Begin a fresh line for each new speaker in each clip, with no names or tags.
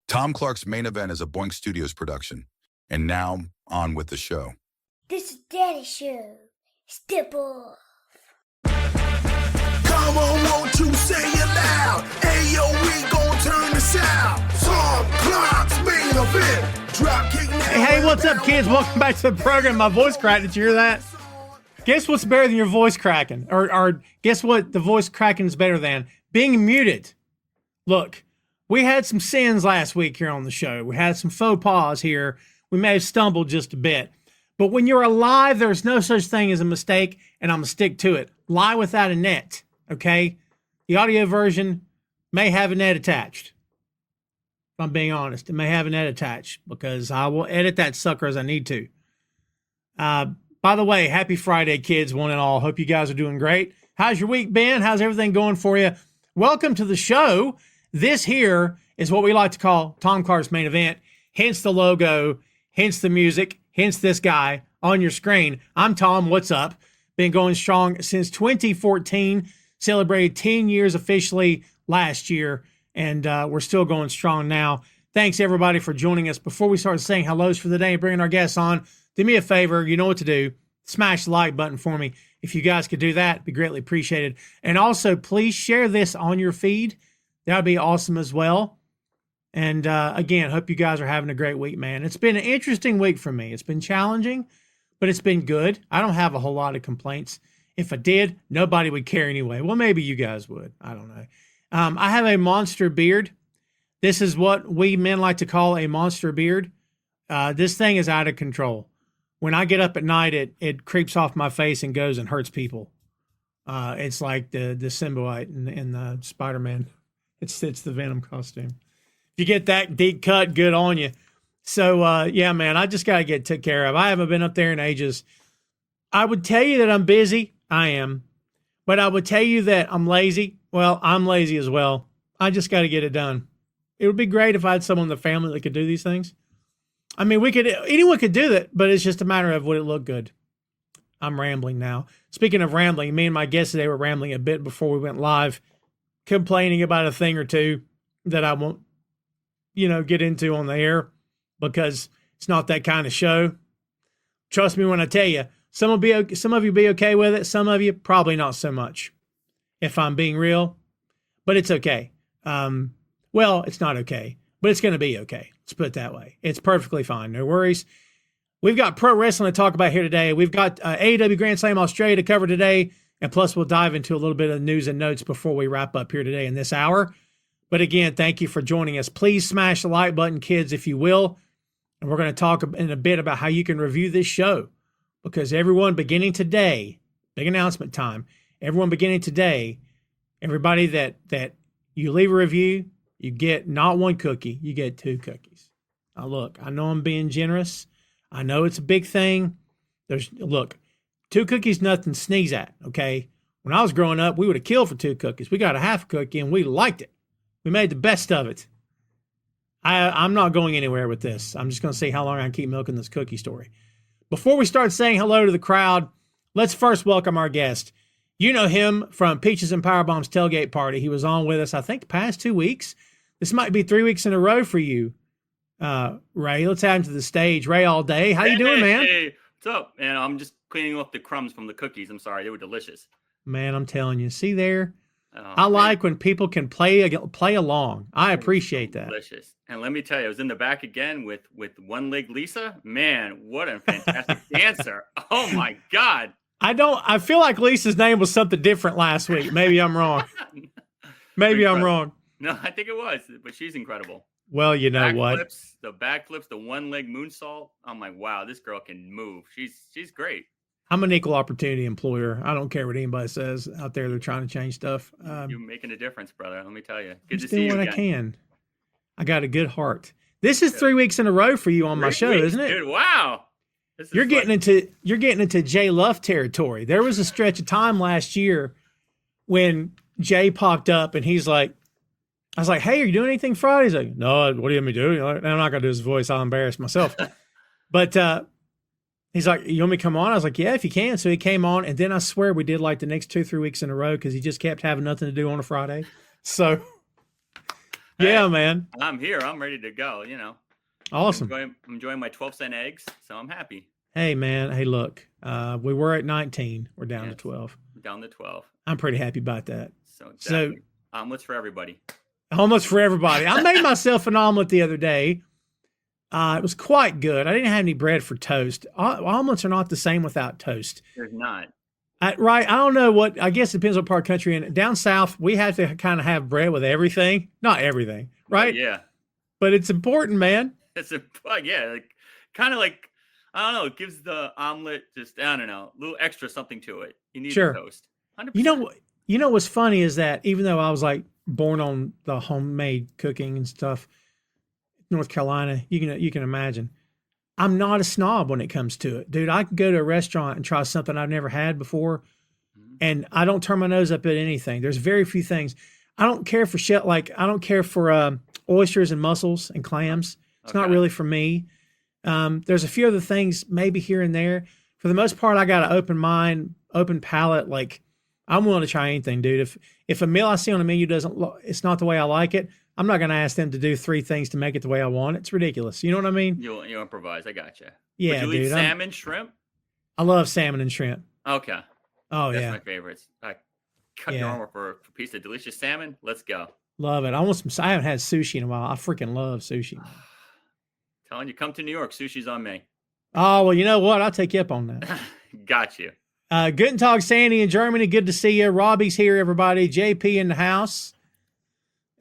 Tom Clark's Main Event is a Boink Studios production. And now, on with the show.
This is Daddy's show. Step off.
Come on, won't you say it loud? Ayo, we gon' turn this out. Tom Clark's Main Event.
Hey, what's up, kids? Welcome back to the program. My voice cracked. Did you hear that? Guess what's better than your voice cracking? Or guess what the voice cracking is better than? Being muted. Look, we had some sins last week here on the show. We had some faux pas here. We may have stumbled just a bit. But when you're alive, there's no such thing as a mistake, and I'm going to stick to it. Lie without a net, okay? The audio version may have a net attached. If I'm being honest, it may have a net attached because I will edit that sucker as I need to. By the way, happy Friday, kids, one and all. Hope you guys are doing great. How's your week been? How's everything going for you? Welcome to the show. This here is what we like to call Tom Clark's Main Event, hence the logo, hence the music, hence this guy on your screen. I'm Tom. What's up? Been going strong since 2014, celebrated 10 years officially last year, and we're still going strong now. Thanks, everybody, for joining us. Before we start saying hellos for the day and bringing our guests on, do me a favor. You know what to do. Smash the like button for me. If you guys could do that, it'd be greatly appreciated. And also, please share this on your feed. That would be awesome as well. And again, hope you guys are having a great week, man. It's been an interesting week for me. It's been challenging, but it's been good. I don't have a whole lot of complaints. If I did, nobody would care anyway. Well, maybe you guys would. I don't know. I have a monster beard. This is what we men like to call a monster beard. This thing is out of control. When I get up at night, it creeps off my face and goes and hurts people. It's like the symbiote in the Spider-Man. It's the Venom costume. If you get that deep cut, good on you. So, yeah, man, I just got to get took care of. I haven't been up there in ages. I would tell you that I'm busy. I am. But I would tell you that I'm lazy. Well, I'm lazy as well. I just got to get it done. It would be great if I had someone in the family that could do these things. I mean, anyone could do that, but it's just a matter of would it look good. I'm rambling now. Speaking of rambling, me and my guests today were rambling a bit before we went live, complaining about a thing or two that I won't, get into on the air because it's not that kind of show. Trust me when I tell you, some of you be okay with it. Some of you probably not so much, if I'm being real, but it's okay. Well, it's not okay, but it's going to be okay. Let's put it that way. It's perfectly fine. No worries. We've got pro wrestling to talk about here today. We've got AEW Grand Slam Australia to cover today. And plus, we'll dive into a little bit of news and notes before we wrap up here today in this hour. But again, thank you for joining us. Please smash the like button, kids, if you will. And we're going to talk in a bit about how you can review this show. Because everyone beginning today, big announcement time, everyone beginning today, everybody that you leave a review, you get not one cookie, you get 2 cookies. Now, look, I know I'm being generous. I know it's a big thing. 2 cookies, nothing to sneeze at, okay? When I was growing up, we would have killed for 2 cookies. We got a half cookie, and we liked it. We made the best of it. I'm not going anywhere with this. I'm just going to see how long I can keep milking this cookie story. Before we start saying hello to the crowd, let's first welcome our guest. You know him from Peaches and Powerbombs Tailgate Party. He was on with us, I think, the past 2 weeks. This might be 3 weeks in a row for you, Ray. Let's have him to the stage. Ray all day. How you doing, man?
Hey, what's up? Man, I'm just cleaning off the crumbs from the cookies. I'm sorry. They were delicious.
Man, I'm telling you. See there? I like when people can play along. I appreciate that.
Delicious. And let me tell you, I was in the back again with One Leg Lisa. Man, what a fantastic dancer. Oh, my God.
I feel like Lisa's name was something different last week. Maybe I'm wrong. Maybe I'm wrong.
No, I think it was, but she's incredible.
Well, you know what?
The backflips, the one-leg moonsault. I'm like, wow, this girl can move. She's great.
I'm an equal opportunity employer. I don't care what anybody says out there. They're trying to change stuff.
You're making a difference, brother. Let me tell you. Good to
see
see you
what
again.
I can. I got a good heart. This is 3 weeks in a row for you on my show, isn't it?
Dude, wow.
You're getting into Jay Luff territory. There was a stretch of time last year when Jay popped up and he's like, I was like, hey, are you doing anything Friday? He's like, no, what do you want me to do? I'm not going to do his voice. I'll embarrass myself. But he's like, you want me to come on? I was like, yeah, if you can. So he came on. And then I swear we did like the next 2-3 weeks in a row because he just kept having nothing to do on a Friday. So Yeah, man.
I'm here. I'm ready to go.
Awesome.
I'm enjoying my 12-cent eggs, so I'm happy.
Hey, man. Hey, look, we were at 19. We're down to 12.
Down to 12.
I'm pretty happy about that.
So exactly. Omelets for everybody.
Almost for everybody. I made myself an omelet the other day. It was quite good. I didn't have any bread for toast. Omelets are not the same without toast.
There's not.
Right. I don't know what, I guess it depends on part of the country. And down south, we have to kind of have bread with everything. Not everything, right?
Yeah.
But it's important, man.
It's kind of like, I don't know. It gives the omelet just, I don't know, a little extra something to it. You need the toast. 100%.
You know what's funny is that even though I was like born on the homemade cooking and stuff, North Carolina, you can imagine, I'm not a snob when it comes to it, dude. I can go to a restaurant and try something I've never had before, and I don't turn my nose up at anything. There's very few things. I don't care for shit. Like I don't care for oysters and mussels and clams. It's not really for me. There's a few other things maybe here and there. For the most part, I got an open mind, open palate. Like I'm willing to try anything, dude. If a meal I see on the menu it's not the way I like it, I'm not going to ask them to do 3 things to make it the way I want. It's ridiculous. You know what I mean?
You improvise. I gotcha.
Yeah,
Would you eat
dude.
Salmon, shrimp?
I love salmon and shrimp.
Okay.
Oh,
That's
yeah.
my favorites. I cut normal for a piece of delicious salmon. Let's go.
Love it. I haven't had sushi in a while. I freaking love sushi.
Telling you, come to New York. Sushi's on me.
Oh, well, you know what? I'll take you up on that.
Got you.
Guten Tag, Sandy in Germany. Good to see you. Robbie's here, everybody. JP in the house.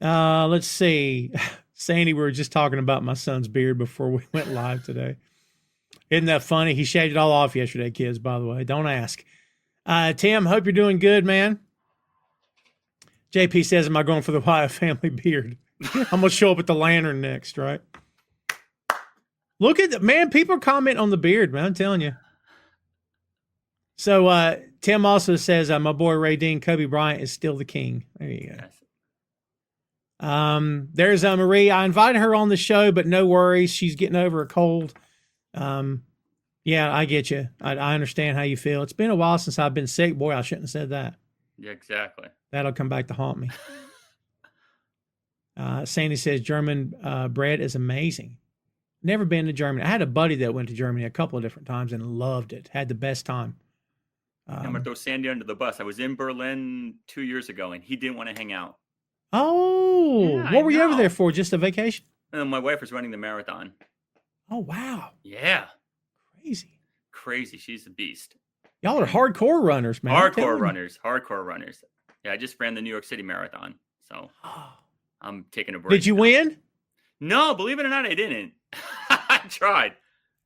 Let's see. Sandy, we were just talking about my son's beard before we went live today. Isn't that funny? He shaved it all off yesterday, kids, by the way. Don't ask. Tim, hope you're doing good, man. JP says, am I going for the Wyatt family beard? I'm going to show up at the lantern next, right? Look at that, man. People are commenting on the beard, man. I'm telling you. So, Tim also says, my boy Ray Dean, Kobe Bryant is still the king. There you go.
Yes.
There's Marie. I invited her on the show, but no worries. She's getting over a cold. Yeah, I get you. I understand how you feel. It's been a while since I've been sick. Boy, I shouldn't have said that.
Yeah, exactly.
That'll come back to haunt me. Sandy says German bread is amazing. Never been to Germany. I had a buddy that went to Germany a couple of different times and loved it. Had the best time.
I'm going to throw Sandy under the bus. I was in Berlin 2 years ago, and he didn't want to hang out.
Oh,
Yeah,
what were you over
know.
there for? Just a vacation?
And my wife was running the marathon.
Oh, wow.
Yeah.
Crazy.
She's a beast.
Y'all are hardcore runners, man.
Hardcore runners. Yeah, I just ran the New York City Marathon. So I'm taking a break.
Did you win?
No, believe it or not, I didn't. I tried.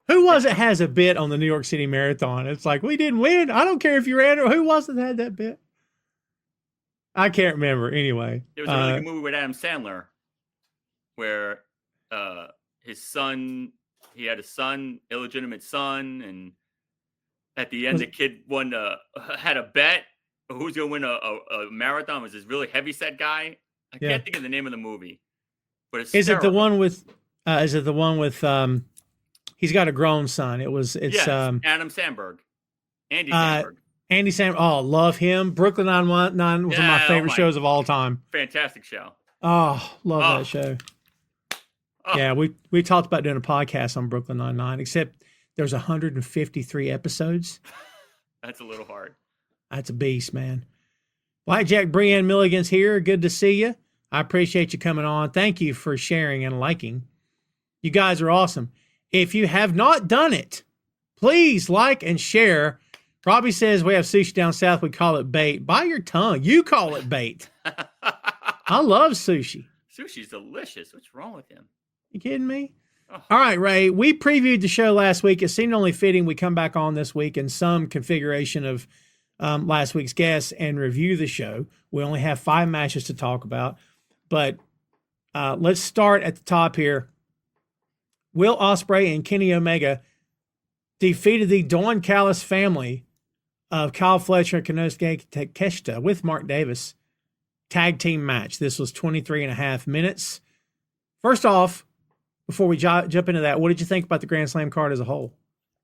Who was it has a bit on the New York City Marathon? It's like, we didn't win. I don't care if you ran or who was it that had that bit? I can't remember. Anyway.
It was a really good movie with Adam Sandler where his son, he had a son, illegitimate son, and at the end, the kid had a bet who's going to win a marathon. It was this really heavy set guy. I can't think of the name of the movie, but it's
Is it the one with he's got a grown son? It's
Adam Sandberg. Andy Sandberg.
Andy Sam. Oh, love him. Brooklyn Nine-Nine was one of my favorite shows of all time.
Fantastic show.
Oh, love that show. Oh. Yeah, we talked about doing a podcast on Brooklyn Nine-Nine, except there's 153 episodes.
That's a little hard.
That's a beast, man. Blackjack Brienne Milligan's here. Good to see you. I appreciate you coming on. Thank you for sharing and liking. You guys are awesome. If you have not done it, please like and share. Robbie says we have sushi down south. We call it bait. Bite your tongue. You call it bait. I love sushi.
Sushi's delicious. What's wrong with him?
You kidding me? Oh. All right, Ray. We previewed the show last week. It seemed only fitting we come back on this week in some configuration of last week's guests and review the show. We only have 5 matches to talk about. But let's start at the top here. Will Ospreay and Kenny Omega defeated the Dawn Callis family of Kyle Fletcher and Konosuke Takeshita with Mark Davis tag team match. This was 23.5 minutes. First off, before we jump into that, what did you think about the Grand Slam card as a whole?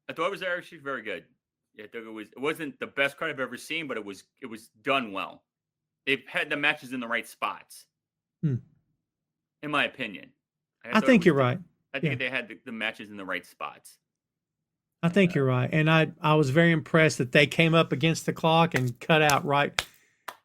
I thought it was actually very good. I thought it wasn't the best card I've ever seen, but it was done well. They had the matches in the right spots. in my opinion.
I
thought it
think
was
you're
the-
right.
I think
Yeah.
they had the matches in the right spots.
I think you're right. And I was very impressed that they came up against the clock and cut out right.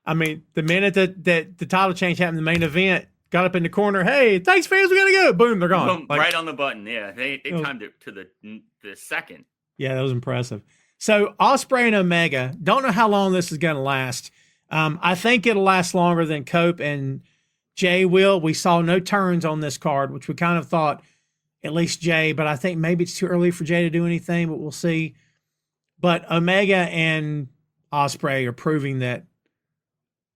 I mean, the minute that the title change happened in the main event, got up in the corner, hey, thanks fans, we gotta go. Boom, they're gone.
Boom, right on the button. Yeah, they timed it to the second.
Yeah, that was impressive. So Ospreay and Omega, don't know how long this is going to last. I think it'll last longer than Cope and Jay will. We saw no turns on this card, which we kind of thought at least Jay, but I think maybe it's too early for Jay to do anything, but we'll see. But Omega and Ospreay are proving that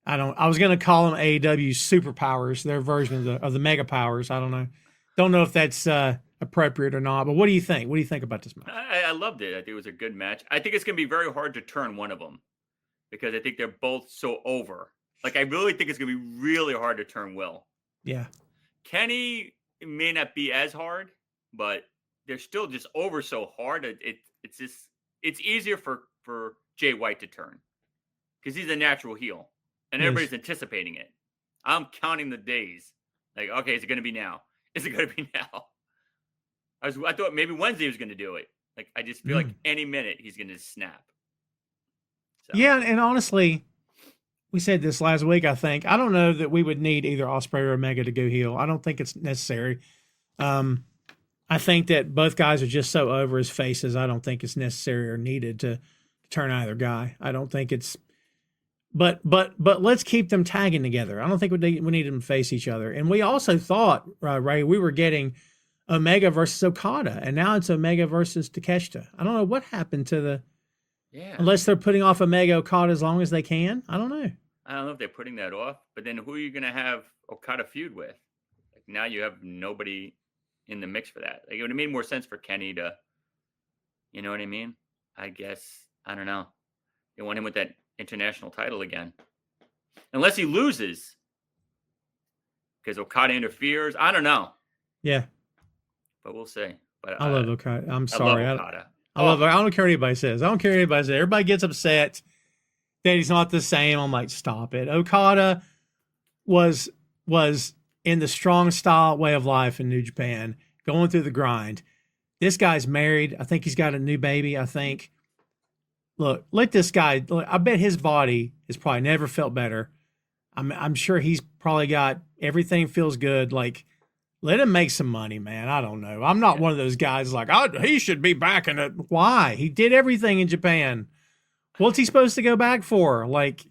I was going to call them AEW superpowers, their version of the mega powers. I don't know. Don't know if that's appropriate or not, but what do you think? What do you think about this match?
I loved it. I think it was a good match. I think it's going to be very hard to turn one of them because I think they're both so over. Like, I really think it's going to be really hard to turn Will.
Yeah.
Kenny may not be as hard, but they're still just over so hard. It's easier for Jay White to turn because he's a natural heel and everybody's anticipating it. I'm counting the days. Like, okay, is it going to be now? Is it going to be now? I thought maybe Wednesday was going to do it. Like, I just feel like any minute he's going to snap. So.
Yeah, and honestly, we said this last week, I think. I don't know that we would need either Ospreay or Omega to go heel. I don't think it's necessary. I think that both guys are just so over as faces. I don't think it's necessary or needed to turn either guy. I don't think it's but let's keep them tagging together. I don't think we need them to face each other. And we also thought, Ray, we were getting Omega versus Okada, and now it's Omega versus Takeshita. I don't know what happened to the unless they're putting off Omega Okada as long as they can. I don't know.
I don't know if they're putting that off, but then who are you going to have Okada feud with? Like, now you have nobody in the mix for that. Like, it would have made more sense for Kenny to, you know what I mean? I guess, I don't know. They want him with that international title again. Unless he loses. Because Okada interferes. I don't know.
Yeah.
But we'll see. But
I love Okada. I'm sorry.
I love Okada.
I don't care what anybody says. I don't care what anybody says. Everybody gets upset that he's not the same. I'm like, stop it. Okada was in the strong style way of life in New Japan, going through the grind. This guy's married. I think he's got a new baby. I think. Look, let this guy. Look, I bet his body has probably never felt better. I'm sure he's probably got everything feels good. Like, let him make some money, man. I don't know. I'm not one of those guys like, oh, he should be back in it. Why? He did everything in Japan. What's he supposed to go back for? Like,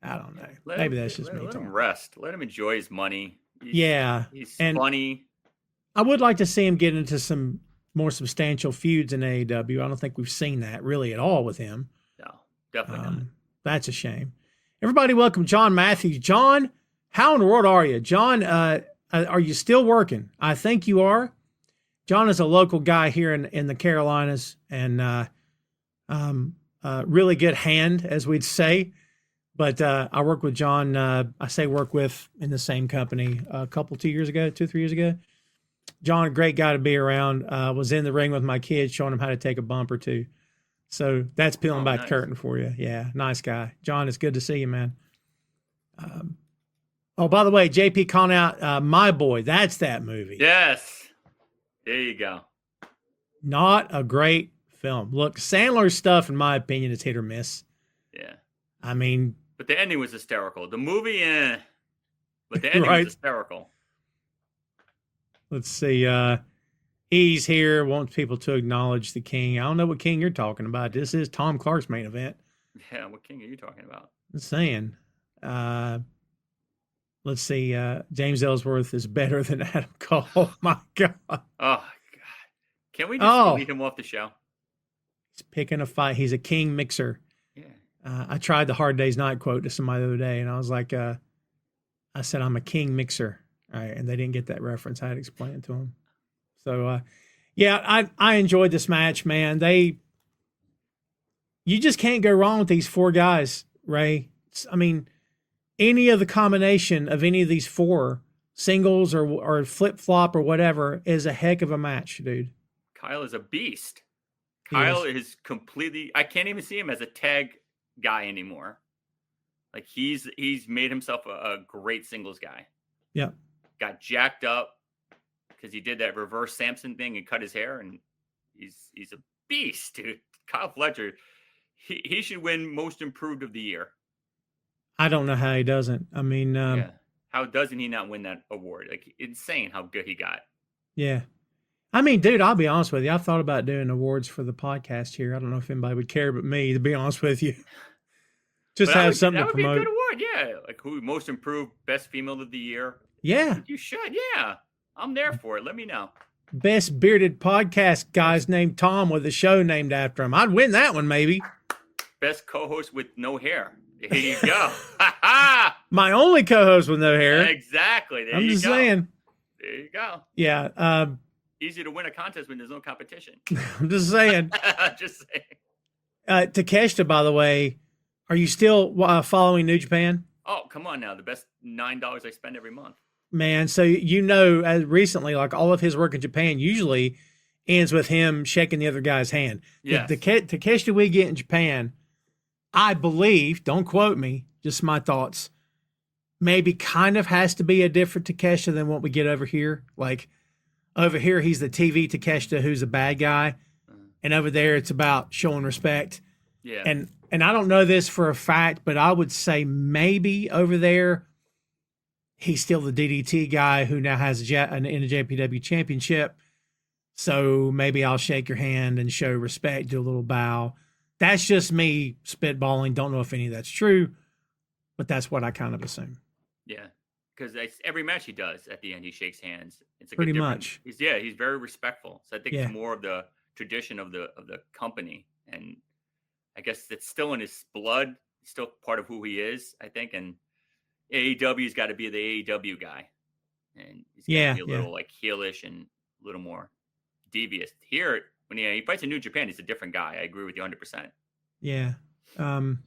I don't know. Maybe that's just me.
Let him rest. Let him enjoy his money. He's
and
funny.
I would like to see him get into some more substantial feuds in AEW. I don't think we've seen that really at all with him.
No, definitely not.
That's a shame. Everybody, welcome John Matthews. John, how in the world are you? John, are you still working? I think you are. John is a local guy here in the Carolinas and really good hand, as we'd say. But I work with John. I say work with in the same company a couple, 2 years ago, 2-3 years ago. John, a great guy to be around. Was in the ring with my kids, showing them how to take a bump or two. So that's peeling back the curtain for you. Yeah, nice guy. John, it's good to see you, man. Oh, by the way, JP calling out My Boy. That's that movie.
Yes. There you go.
Not a great film. Look, Sandler's stuff, in my opinion, is hit or miss.
Yeah.
I mean.
But the ending was hysterical. The movie, but the ending was hysterical.
Let's see. He's here, wants people to acknowledge the king. I don't know what king you're talking about. This is Tom Clark's main event.
Yeah, what king are you talking about?
I'm saying. Let's see. James Ellsworth is better than Adam Cole. Oh, my God.
Oh, God. Can we just leave him off the show?
He's picking a fight. He's a king mixer.
Yeah.
I tried the Hard Day's Night quote to somebody the other day, and I was like, I said, I'm a king mixer. All right, and they didn't get that reference. I had to explain it to them. So, yeah, I enjoyed this match, man. You just can't go wrong with these four guys, Ray. I mean, any of the combination of any of these four, singles or flip-flop or whatever, is a heck of a match, dude.
Kyle is a beast. Kyle is completely – I can't even see him as a tag guy anymore. Like, he's made himself a great singles guy.
Yeah.
got jacked up because he did that reverse Samson thing and cut his hair, and he's a beast, dude. Kyle Fletcher, he should win Most Improved of the Year.
I don't know how he doesn't. I mean,
Yeah. How doesn't he not win that award? Like, insane how good he got.
yeah. I mean, dude, I'll be honest with you. I thought about doing awards for the podcast here. I don't know if anybody would care but me, to be honest with you. Just
But
have something
that
to
would be a
promote.
good award, yeah. Like, who Most Improved, Best Female of the Year.
Yeah.
You should, yeah. I'm there for it. Let me know.
Best bearded podcast guys named Tom with a show named after him. I'd win that one, maybe.
Best co-host with no hair. There you go. Ha ha!
My only co-host with no hair.
Exactly. There
I'm
you
just
go.
saying.
There you go.
Yeah.
Easy to win a contest when there's no competition.
I'm just saying.
Just saying.
Takeshita, by the way, are you still following New Japan?
Oh, come on now. The best $9 I spend every month.
Man, so as recently, like all of his work in Japan usually ends with him shaking the other guy's hand.
Yes.
The Takeshita we get in Japan, I believe, don't quote me, just my thoughts, maybe kind of has to be a different Takeshita than what we get over here. Like, over here, he's the TV Takeshita who's a bad guy. And over there, it's about showing respect.
Yeah.
And I don't know this for a fact, but I would say maybe over there, he's still the DDT guy who now has an NJPW championship. So maybe I'll shake your hand and show respect, do a little bow. That's just me spitballing. Don't know if any of that's true, but that's what I kind of assume.
Yeah. Because every match he does at the end, he shakes hands. It's like
Pretty much.
He's very respectful. So I think it's more of the tradition of the company, and I guess it's still in his blood. It's still part of who he is, I think. And AEW's got to be the AEW guy, and he's got to be a little like heelish and a little more devious. Here, when he fights in New Japan, he's a different guy. I agree with you 100%.
Yeah. And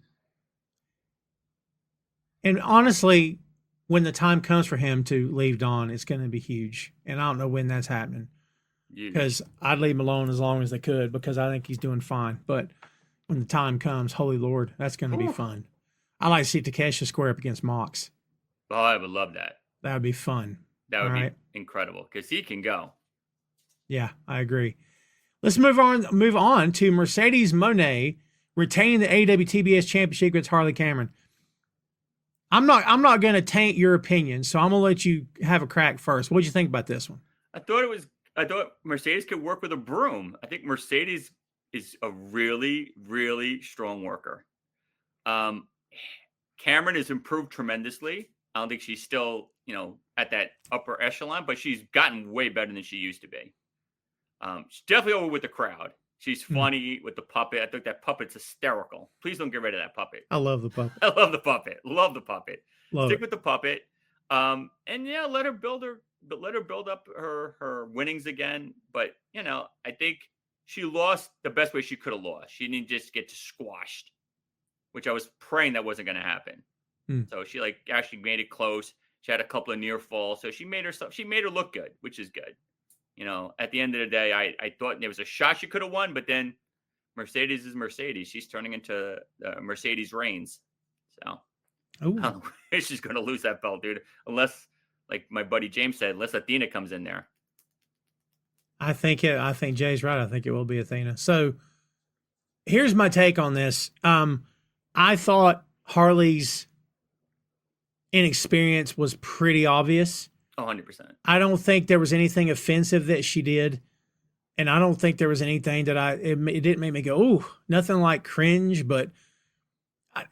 honestly, when the time comes for him to leave Dawn, it's going to be huge. And I don't know when that's happening, because I'd leave him alone as long as they could, because I think he's doing fine. But when the time comes, holy Lord, that's going to be fun. I like to see Takeshita square up against Mox.
Oh, I would love that.
That would be fun.
That would be incredible, because he can go.
Yeah, I agree. Let's move on to Mercedes Moné retaining the AEW TBS Championship against Harley Cameron. I'm not going to taint your opinion, so I'm going to let you have a crack first. What did you think about this one?
I thought Mercedes could work with a broom. I think Mercedes is a really, really strong worker. Cameron has improved tremendously. I don't think she's still, at that upper echelon, but she's gotten way better than she used to be. She's definitely over with the crowd. She's funny with the puppet. I think that puppet's hysterical. Please don't get rid of that puppet.
I love the puppet.
I love the puppet. Love the puppet. Stick
it.
with the puppet. And let her build up her winnings again. But I think she lost the best way she could have lost. She didn't just get squashed, which I was praying that wasn't going to happen. So she actually made it close. She had a couple of near falls, so she made her look good, which is good. At the end of the day, I thought there was a shot she could have won, but then Mercedes is Mercedes. She's turning into Mercedes Reigns. So I don't know if she's going to lose that belt, dude. Unless, like my buddy James said, unless Athena comes in there.
I think Jay's right. I think it will be Athena. So here's my take on this. I thought Harley's inexperience was pretty obvious.
100%.
I don't think there was anything offensive that she did. And I don't think there was anything that it didn't make me go, ooh, nothing like cringe, but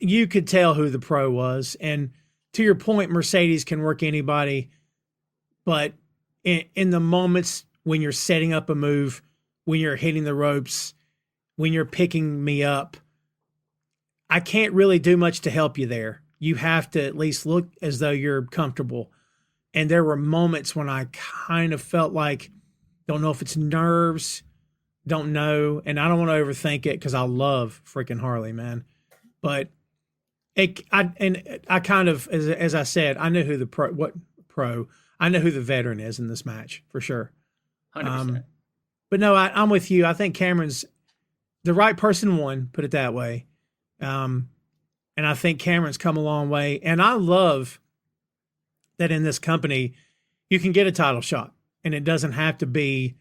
you could tell who the pro was. And to your point, Mercedes can work anybody, but in the moments when you're setting up a move, when you're hitting the ropes, when you're picking me up, I can't really do much to help you there. You have to at least look as though you're comfortable. And there were moments when I kind of felt like, don't know if it's nerves, don't know. And I don't want to overthink it, because I love freaking Harley, man. But I kind of, as I said, I know who I know who the veteran is in this match for sure.
100%.
But no, I'm with you. I think Cameron's the right person won, put it that way. And I think Cameron's come a long way. And I love that in this company, you can get a title shot, and it doesn't have to be,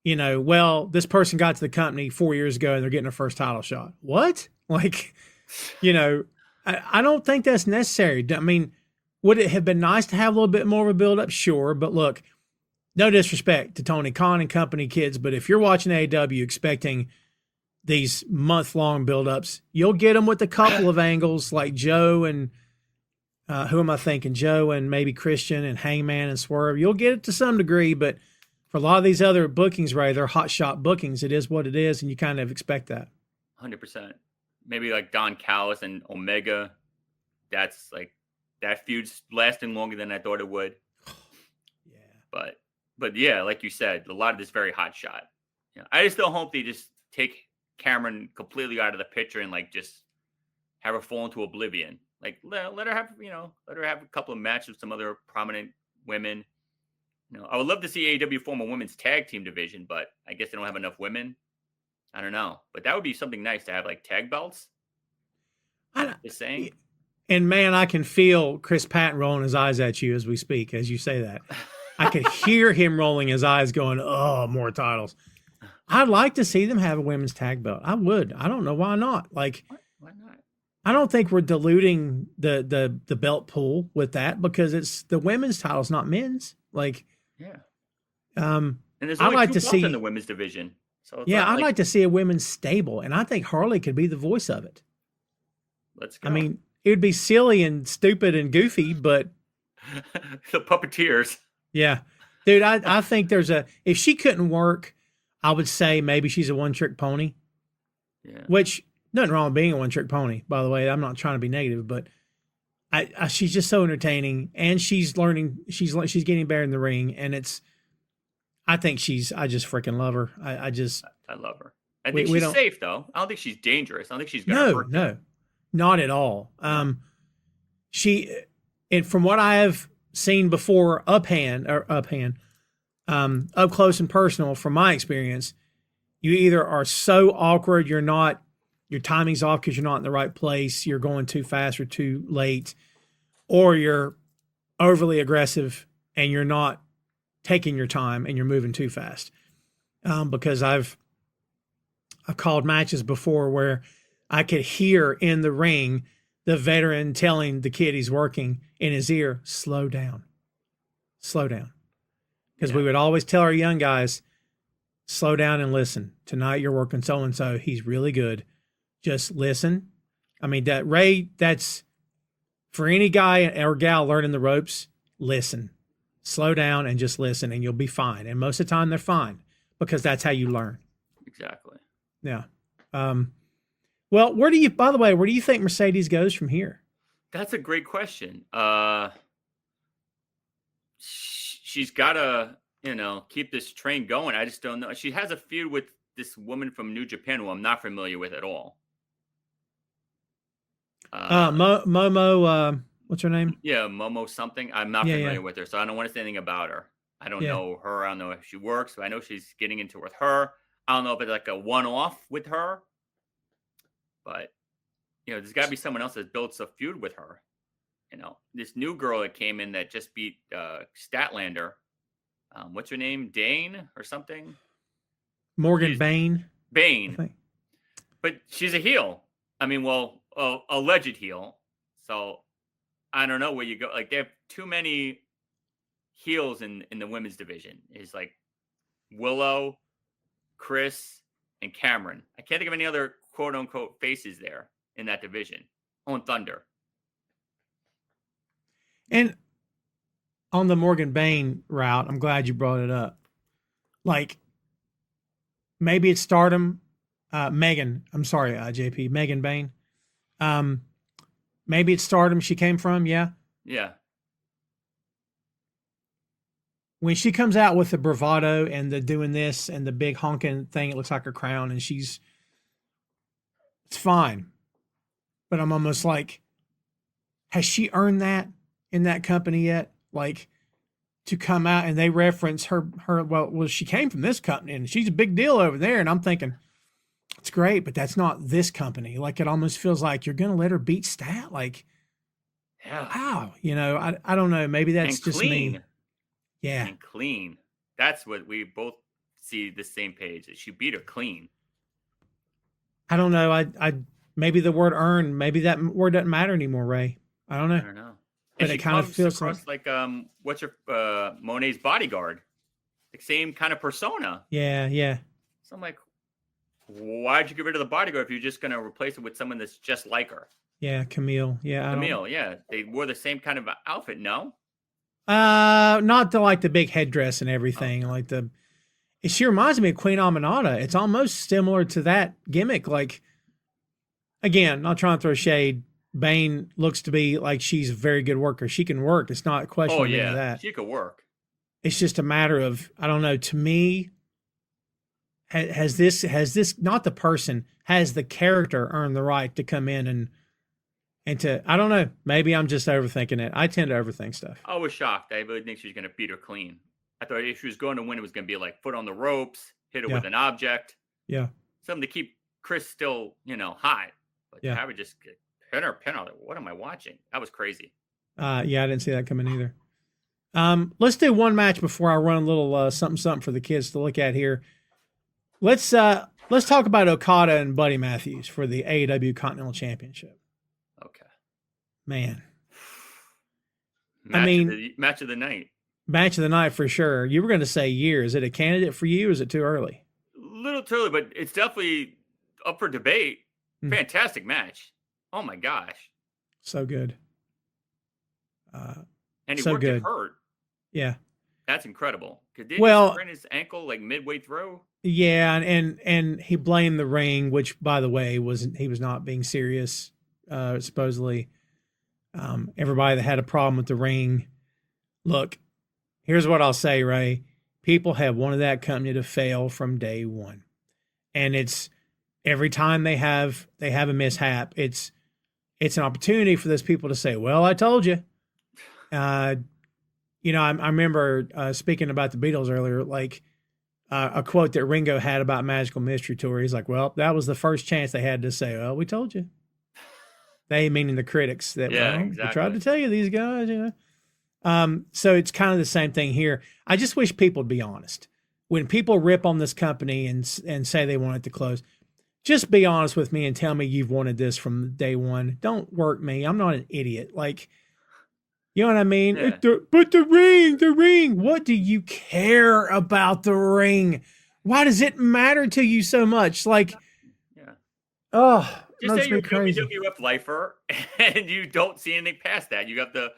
well, this person got to the company 4 years ago and they're getting their first title shot. What? Like, I don't think that's necessary. I mean, would it have been nice to have a little bit more of a build up? Sure. But look, no disrespect to Tony Khan and company kids, but if you're watching AEW expecting these month-long build-ups, you'll get them with a couple of angles like Joe and who am I thinking? Joe and maybe Christian and Hangman and Swerve. You'll get it to some degree, but for a lot of these other bookings, Ray, they're hot shot bookings. It is what it is, and you kind of expect that.
100%. Maybe like Don Callis and Omega. That's like that feud's lasting longer than I thought it would.
Yeah.
But yeah, like you said, a lot of this very hot shot. I just still hope they just take Cameron completely out of the picture and like just have her fall into oblivion. Like let her have a couple of matches with some other prominent women. I would love to see AEW form a women's tag team division, but I guess they don't have enough women. I don't know, but that would be something nice to have, like tag belts. Just saying.
And man, I can feel Chris Patton rolling his eyes at you as we speak, as you say that. I could hear him rolling his eyes going, oh, more titles. I'd like to see them have a women's tag belt. I would. I don't know why not. Like,
why not?
I don't think we're diluting the belt pool with that because it's the women's titles, not men's. Like,
yeah.
And
there's
I'd
only
like
two
to
belts
see
in the women's division. So
yeah, I'd like to see a women's stable, and I think Harley could be the voice of it.
Let's go.
I mean, it would be silly and stupid and goofy, but
the puppeteers.
Yeah, dude, I think if she couldn't work, I would say maybe she's a one-trick pony.
Yeah.
Which, nothing wrong with being a one-trick pony, by the way. I'm not trying to be negative, but she's just so entertaining, and she's learning. She's getting better in the ring, and I just freaking love her. I
love her. I think she's safe though. I don't think she's dangerous. I don't think she's gonna hurt you.
No, not at all. And from what I have seen before, up close and personal, from my experience, you either are so awkward, your timing's off because you're not in the right place, you're going too fast or too late, or you're overly aggressive and you're not taking your time and you're moving too fast. Because I've called matches before where I could hear in the ring the veteran telling the kid he's working in his ear, slow down. Because we would always tell our young guys, slow down and listen. Tonight you're working so-and-so. He's really good. Just listen. I mean, that's for any guy or gal learning the ropes, listen. Slow down and just listen, and you'll be fine. And most of the time they're fine because that's how you learn. Exactly. Yeah. Well, where do you think Mercedes goes from here?
That's a great question. She's got to, keep this train going. I just don't know. She has a feud with this woman from New Japan who I'm not familiar with at all.
Momo, what's her name?
Yeah, Momo something. I'm not familiar with her, so I don't want to say anything about her. I don't know her. I don't know if she works, but I know she's getting into it with her. I don't know if it's like a one-off with her, but there's got to be someone else that builds a feud with her. This new girl that came in that just beat Statlander. What's her name? Dane or something?
Morgan Bane.
Bane. But she's a heel. I mean, alleged heel. So I don't know where you go. Like, they have too many heels in the women's division. It's like Willow, Chris, and Cameron. I can't think of any other quote unquote faces there in that division. On Thunder.
And on the Morgan Bane route, I'm glad you brought it up. Like, maybe it's Stardom. Megan Bane. Maybe it's Stardom she came from. Yeah.
Yeah.
When she comes out with the bravado and the doing this and the big honking thing, it looks like her crown, and it's fine. But I'm almost like, has she earned that in that company yet? Like, to come out and they reference her, well, she came from this company and she's a big deal over there. And I'm thinking, it's great, but that's not this company. Like, it almost feels like you're going to let her beat Stat. Like, wow, I don't know. Maybe that's just me. Yeah.
and clean. That's what we both see the same page. That she beat her clean.
I don't know. I maybe the word earn, maybe that word doesn't matter anymore, Ray. I don't know.
I don't know.
But
And
it
she
kind of
comes
feels
across like what's her Monet's bodyguard, the same kind of persona.
Yeah, yeah.
So I'm like, why'd you get rid of the bodyguard if you're just gonna replace it with someone that's just like her?
Yeah, Camille. Yeah,
Camille, yeah, they wore the same kind of outfit. No,
not the like the big headdress and everything.
Okay.
Like she reminds me of Queen Aminata. It's almost similar to that gimmick. Like, again, not trying to throw shade. Bane looks to be like she's a very good worker. She can work. It's not a question
oh
of any of
yeah,
that.
she could work.
It's just a matter of, I don't know, to me, has this not the person, has the character earned the right to come in and to, I don't know, maybe I'm just overthinking it. I tend to overthink stuff.
I was shocked. I really think she was gonna beat her clean. I thought if she was going to win, it was gonna be like foot on the ropes, hit her
Yeah.
with an object,
Yeah.
something to keep Chris still, high. But
Yeah.
I would just pin her. Like, what am I watching? That was crazy.
Yeah, I didn't see that coming either. Let's do one match before I run a little something for the kids to look at here. Let's talk about Okada and Buddy Matthews for the AEW Continental Championship.
Okay.
Man,
Match
match
of the night.
Match of the night for sure. You were going to say year. Is it a candidate for you? Or is it too early?
Little too early, but it's definitely up for debate.
Mm.
Fantastic match. Oh my gosh.
So good.
And he
so
worked
good.
it hurt.
Yeah.
That's incredible. Did
Well-
he sprain his ankle like midway through?
Yeah, and he blamed the ring, which by the way he was not being serious. Supposedly, everybody that had a problem with the ring. Look, here's what I'll say, Ray. People have wanted that company to fail from day one, and it's every time they have a mishap, it's an opportunity for those people to say, "Well, I told you." I remember speaking about the Beatles earlier, like. A quote that Ringo had about Magical Mystery Tour. He's like, well, that was the first chance they had to say, well, we told you. They meaning the critics that,
Yeah,
well,
exactly.
we tried to tell you these guys, So it's kind of the same thing here. I just wish people would be honest. When people rip on this company and say they want it to close, just be honest with me and tell me you've wanted this from day one. Don't work me. I'm not an idiot. Like, you know what I mean?
Yeah.
But the ring. What do you care about the ring? Why does it matter to you so much? Like,
Yeah.
oh,
Just
makes
say you're
me crazy.
WWF lifer and you don't see anything past that. You got the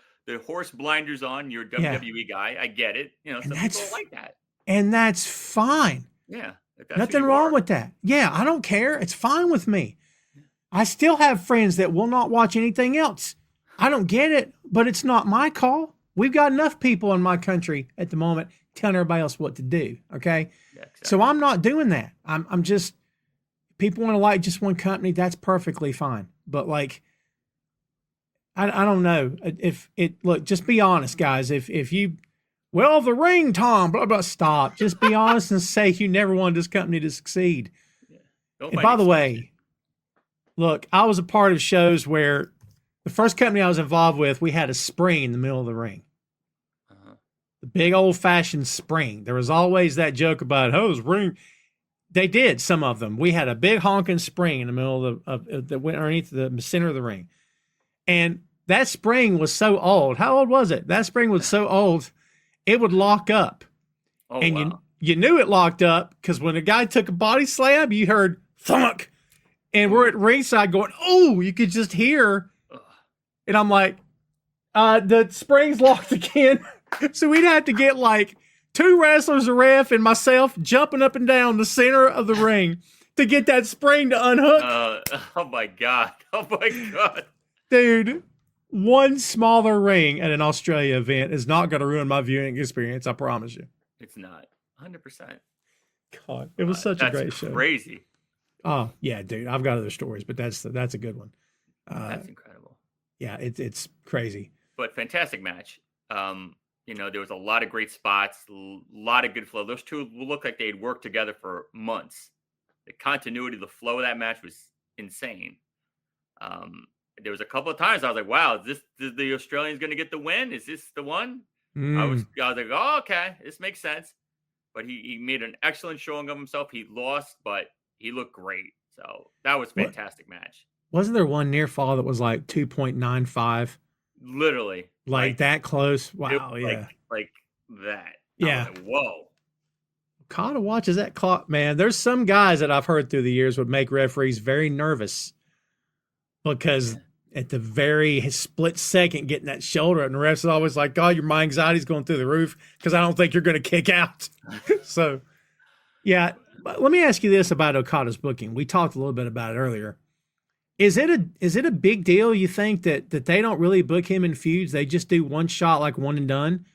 horse blinders on. You're a WWE guy. I get it. Some people
that's-
don't like that.
And that's fine.
Yeah. if that's who
Nothing
you
wrong
are.
with that. Yeah, I don't care. It's fine with me. I still have friends that will not watch anything else. I don't get it, but it's not my call. We've got enough people in my country at the moment telling everybody else what to do. Okay.
Yeah, exactly.
So I'm not doing that. I'm just, people want to like just one company. That's perfectly fine. But like, I don't know look, just be honest, guys. If you, well, the ring, Tom, blah, blah, stop. Just be honest and say you never wanted this company to succeed.
Don't
And
find
by the
excuses.
way, look, I was a part of shows where the first company I was involved with, we had a spring in the middle of the ring.
Uh-huh.
The big old fashioned spring. There was always that joke about, oh, this ring. They did, some of them. We had a big honking spring in the middle of that went underneath the center of the ring. And that spring was so old. How old was it? That spring was so old, it would lock up.
Oh,
And
wow.
you knew it locked up because when a guy took a body slam, you heard thunk. And we're at ringside going, oh, you could just hear.
Ugh.
And I'm like, the spring's locked again. So we'd have to get like two wrestlers, a ref, and myself jumping up and down the center of the ring to get that spring to unhook.
Oh my God. Oh my God.
Dude, one smaller ring at an Australia event is not going to ruin my viewing experience. I promise you.
It's not 100%.
God, it was such a
That's
great show.
crazy.
Oh yeah, dude. I've got other stories, but that's a good one.
That's incredible.
Yeah, it's crazy.
But fantastic match. There was a lot of great spots, a lot of good flow. Those two looked like they'd worked together for months. The continuity, the flow of that match was insane. There was a couple of times I was like, wow, is this the Australians going to get the win? Is this the one? I was
Mm.
like, oh, okay, this makes sense. But he made an excellent showing of himself. He lost, but he looked great. So that was a
What
fantastic match.
wasn't there one near fall that was like 2.95?
Literally,
Like that close?
it
Wow,
was
yeah.
like that. I was
Yeah.
like, whoa.
Okada watches that clock, man. There's some guys that I've heard through the years would make referees very nervous because at the very split second getting that shoulder, and the ref's always like, "God, my anxiety's going through the roof because I don't think you're going to kick out." So, yeah. But let me ask you this about Okada's booking. We talked a little bit about it earlier. Is it a big deal? You think that they don't really book him in feuds? They just do one shot, like one and done,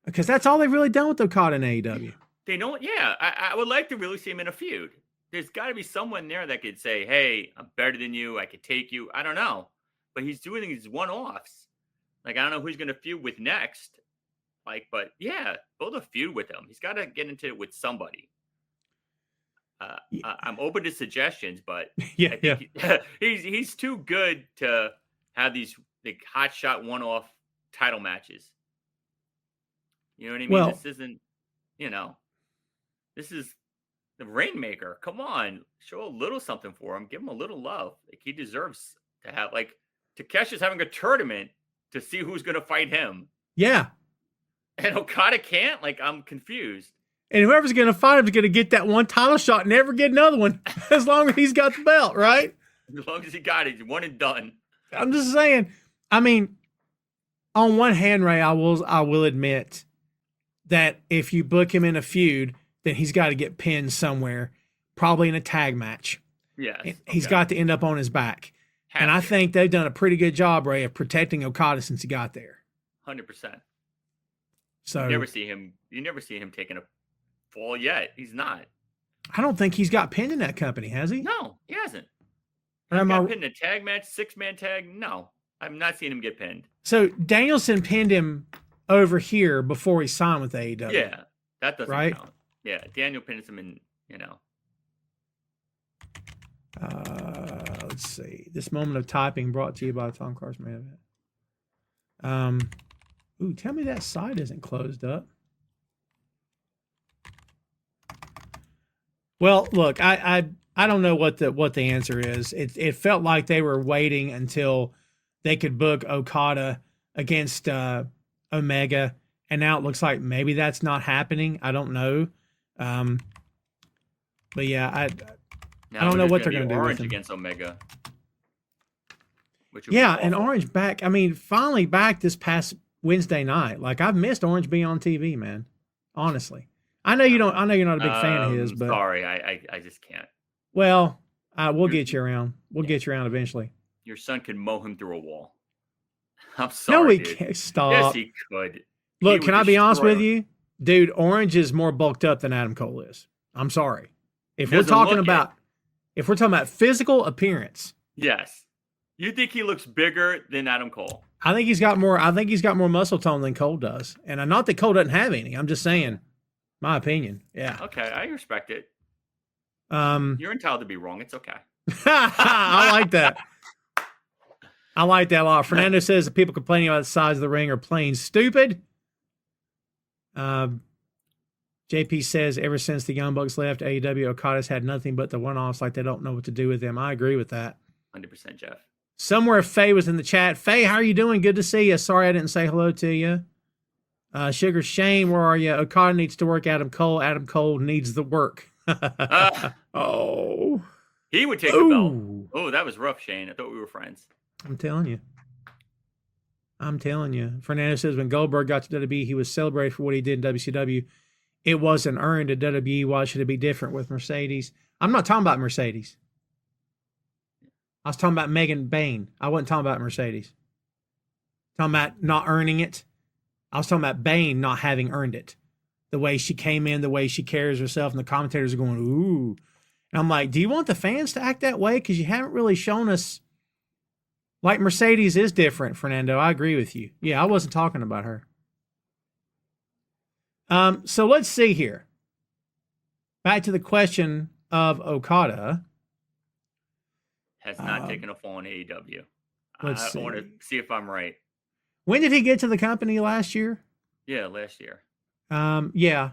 because that's all they've really done with Okada in AEW.
They don't. Yeah, I would like to really see him in a feud. There's got to be someone there that could say, "Hey, I'm better than you. I could take you." I don't know, but he's doing these one-offs. Like I don't know who he's going to feud with next. Like, but yeah, build a feud with him. He's got to get into it with somebody. I'm open to suggestions, but
Yeah,
I think he's too good to have these like hot shot one-off title matches. You know what I mean?
Well,
This isn't, you know, this is the Rainmaker. Come on, show a little something for him. Give him a little love. Like he deserves to have. Like Takeshi's having a tournament to see who's going to fight him,
yeah.
and Okada can't. Like I'm confused.
And whoever's going to fight him is going to get that one title shot and never get another one as long as he's got the belt, right?
As long as he got it, one and done.
I'm just saying. I mean, on one hand, Ray, I will admit that if you book him in a feud, then he's got to get pinned somewhere, probably in a tag match.
Yes,
He's got to end up on his back. And I think they've done a pretty good job, Ray, of protecting Okada since he got there.
100%.
So
You never see him taking a fall yet. He's not.
I don't think he's got pinned in that company, has he?
No, he hasn't.
Or
He
am
got
I-
pinned in a tag match, 6-man tag. No, I'm not seeing him get pinned.
So Danielson pinned him over here before he signed with AEW.
Yeah, that doesn't
Right?
count. Yeah, Daniel pins him in.
Let's see. This moment of typing brought to you by Tom Carson Man. Ooh, tell me that site isn't closed up. Well, look, I don't know what the answer is. It felt like they were waiting until they could book Okada against Omega, and now it looks like maybe that's not happening. I don't know. But yeah, I don't know what they're going to do with
Orange
him.
against Omega. Which would be
Yeah, and
awful.
Orange back. I mean, finally back this past Wednesday night. Like I've missed Orange being on TV, man. Honestly, I know you don't. I know you're not a big fan of his, but
sorry, I just can't.
well, we'll get you around. We'll get you around eventually.
Your son could mow him through a wall. I'm
No,
sorry,
he
dude.
can't. Stop.
Yes, he could.
Look,
He
can
would
I be honest
destroy
with
him.
you, dude? Orange is more bulked up than Adam Cole is. I'm sorry. If
Doesn't
we're talking
look
about, if we're talking about physical appearance,
Yes. You think he looks bigger than Adam Cole?
I think he's got more. I think he's got more muscle tone than Cole does. And not that Cole doesn't have any. I'm just saying, my opinion. Yeah.
Okay, I respect it.
Um.
You're entitled to be wrong. It's okay.
I like that. I like that a lot. Fernando says the people complaining about the size of the ring are plain stupid. JP says ever since the Young Bucks left, AEW Okada's had nothing but the one-offs, like they don't know what to do with them. I agree with that.
100%, Jeff.
Somewhere Faye was in the chat. Faye, how are you doing? Good to see you. Sorry I didn't say hello to you. Sugar Shane, where are you? Okada needs to work Adam Cole. Adam Cole needs the work. Oh.
He would take the belt.
Ooh.
Oh, that was rough, Shane. I thought we were friends.
I'm telling you. Fernando says when Goldberg got to WWE, he was celebrated for what he did in WCW. It wasn't earned at WWE. Why should it be different with Mercedes? I'm not talking about Mercedes. I was talking about Megan Bain. I wasn't talking about Mercedes. Talking about not earning it. I was talking about Bain not having earned it. The way she came in, the way she carries herself, and the commentators are going, ooh. And I'm like, do you want the fans to act that way? Because you haven't really shown us. Like Mercedes is different, Fernando. I agree with you. Yeah, I wasn't talking about her. So let's see here. Back to the question of Okada.
Has not taken a fall in AEW.
Let's
I want to
see.
see if I'm right.
When did he get to the company last year?
Yeah, last year.
Yeah.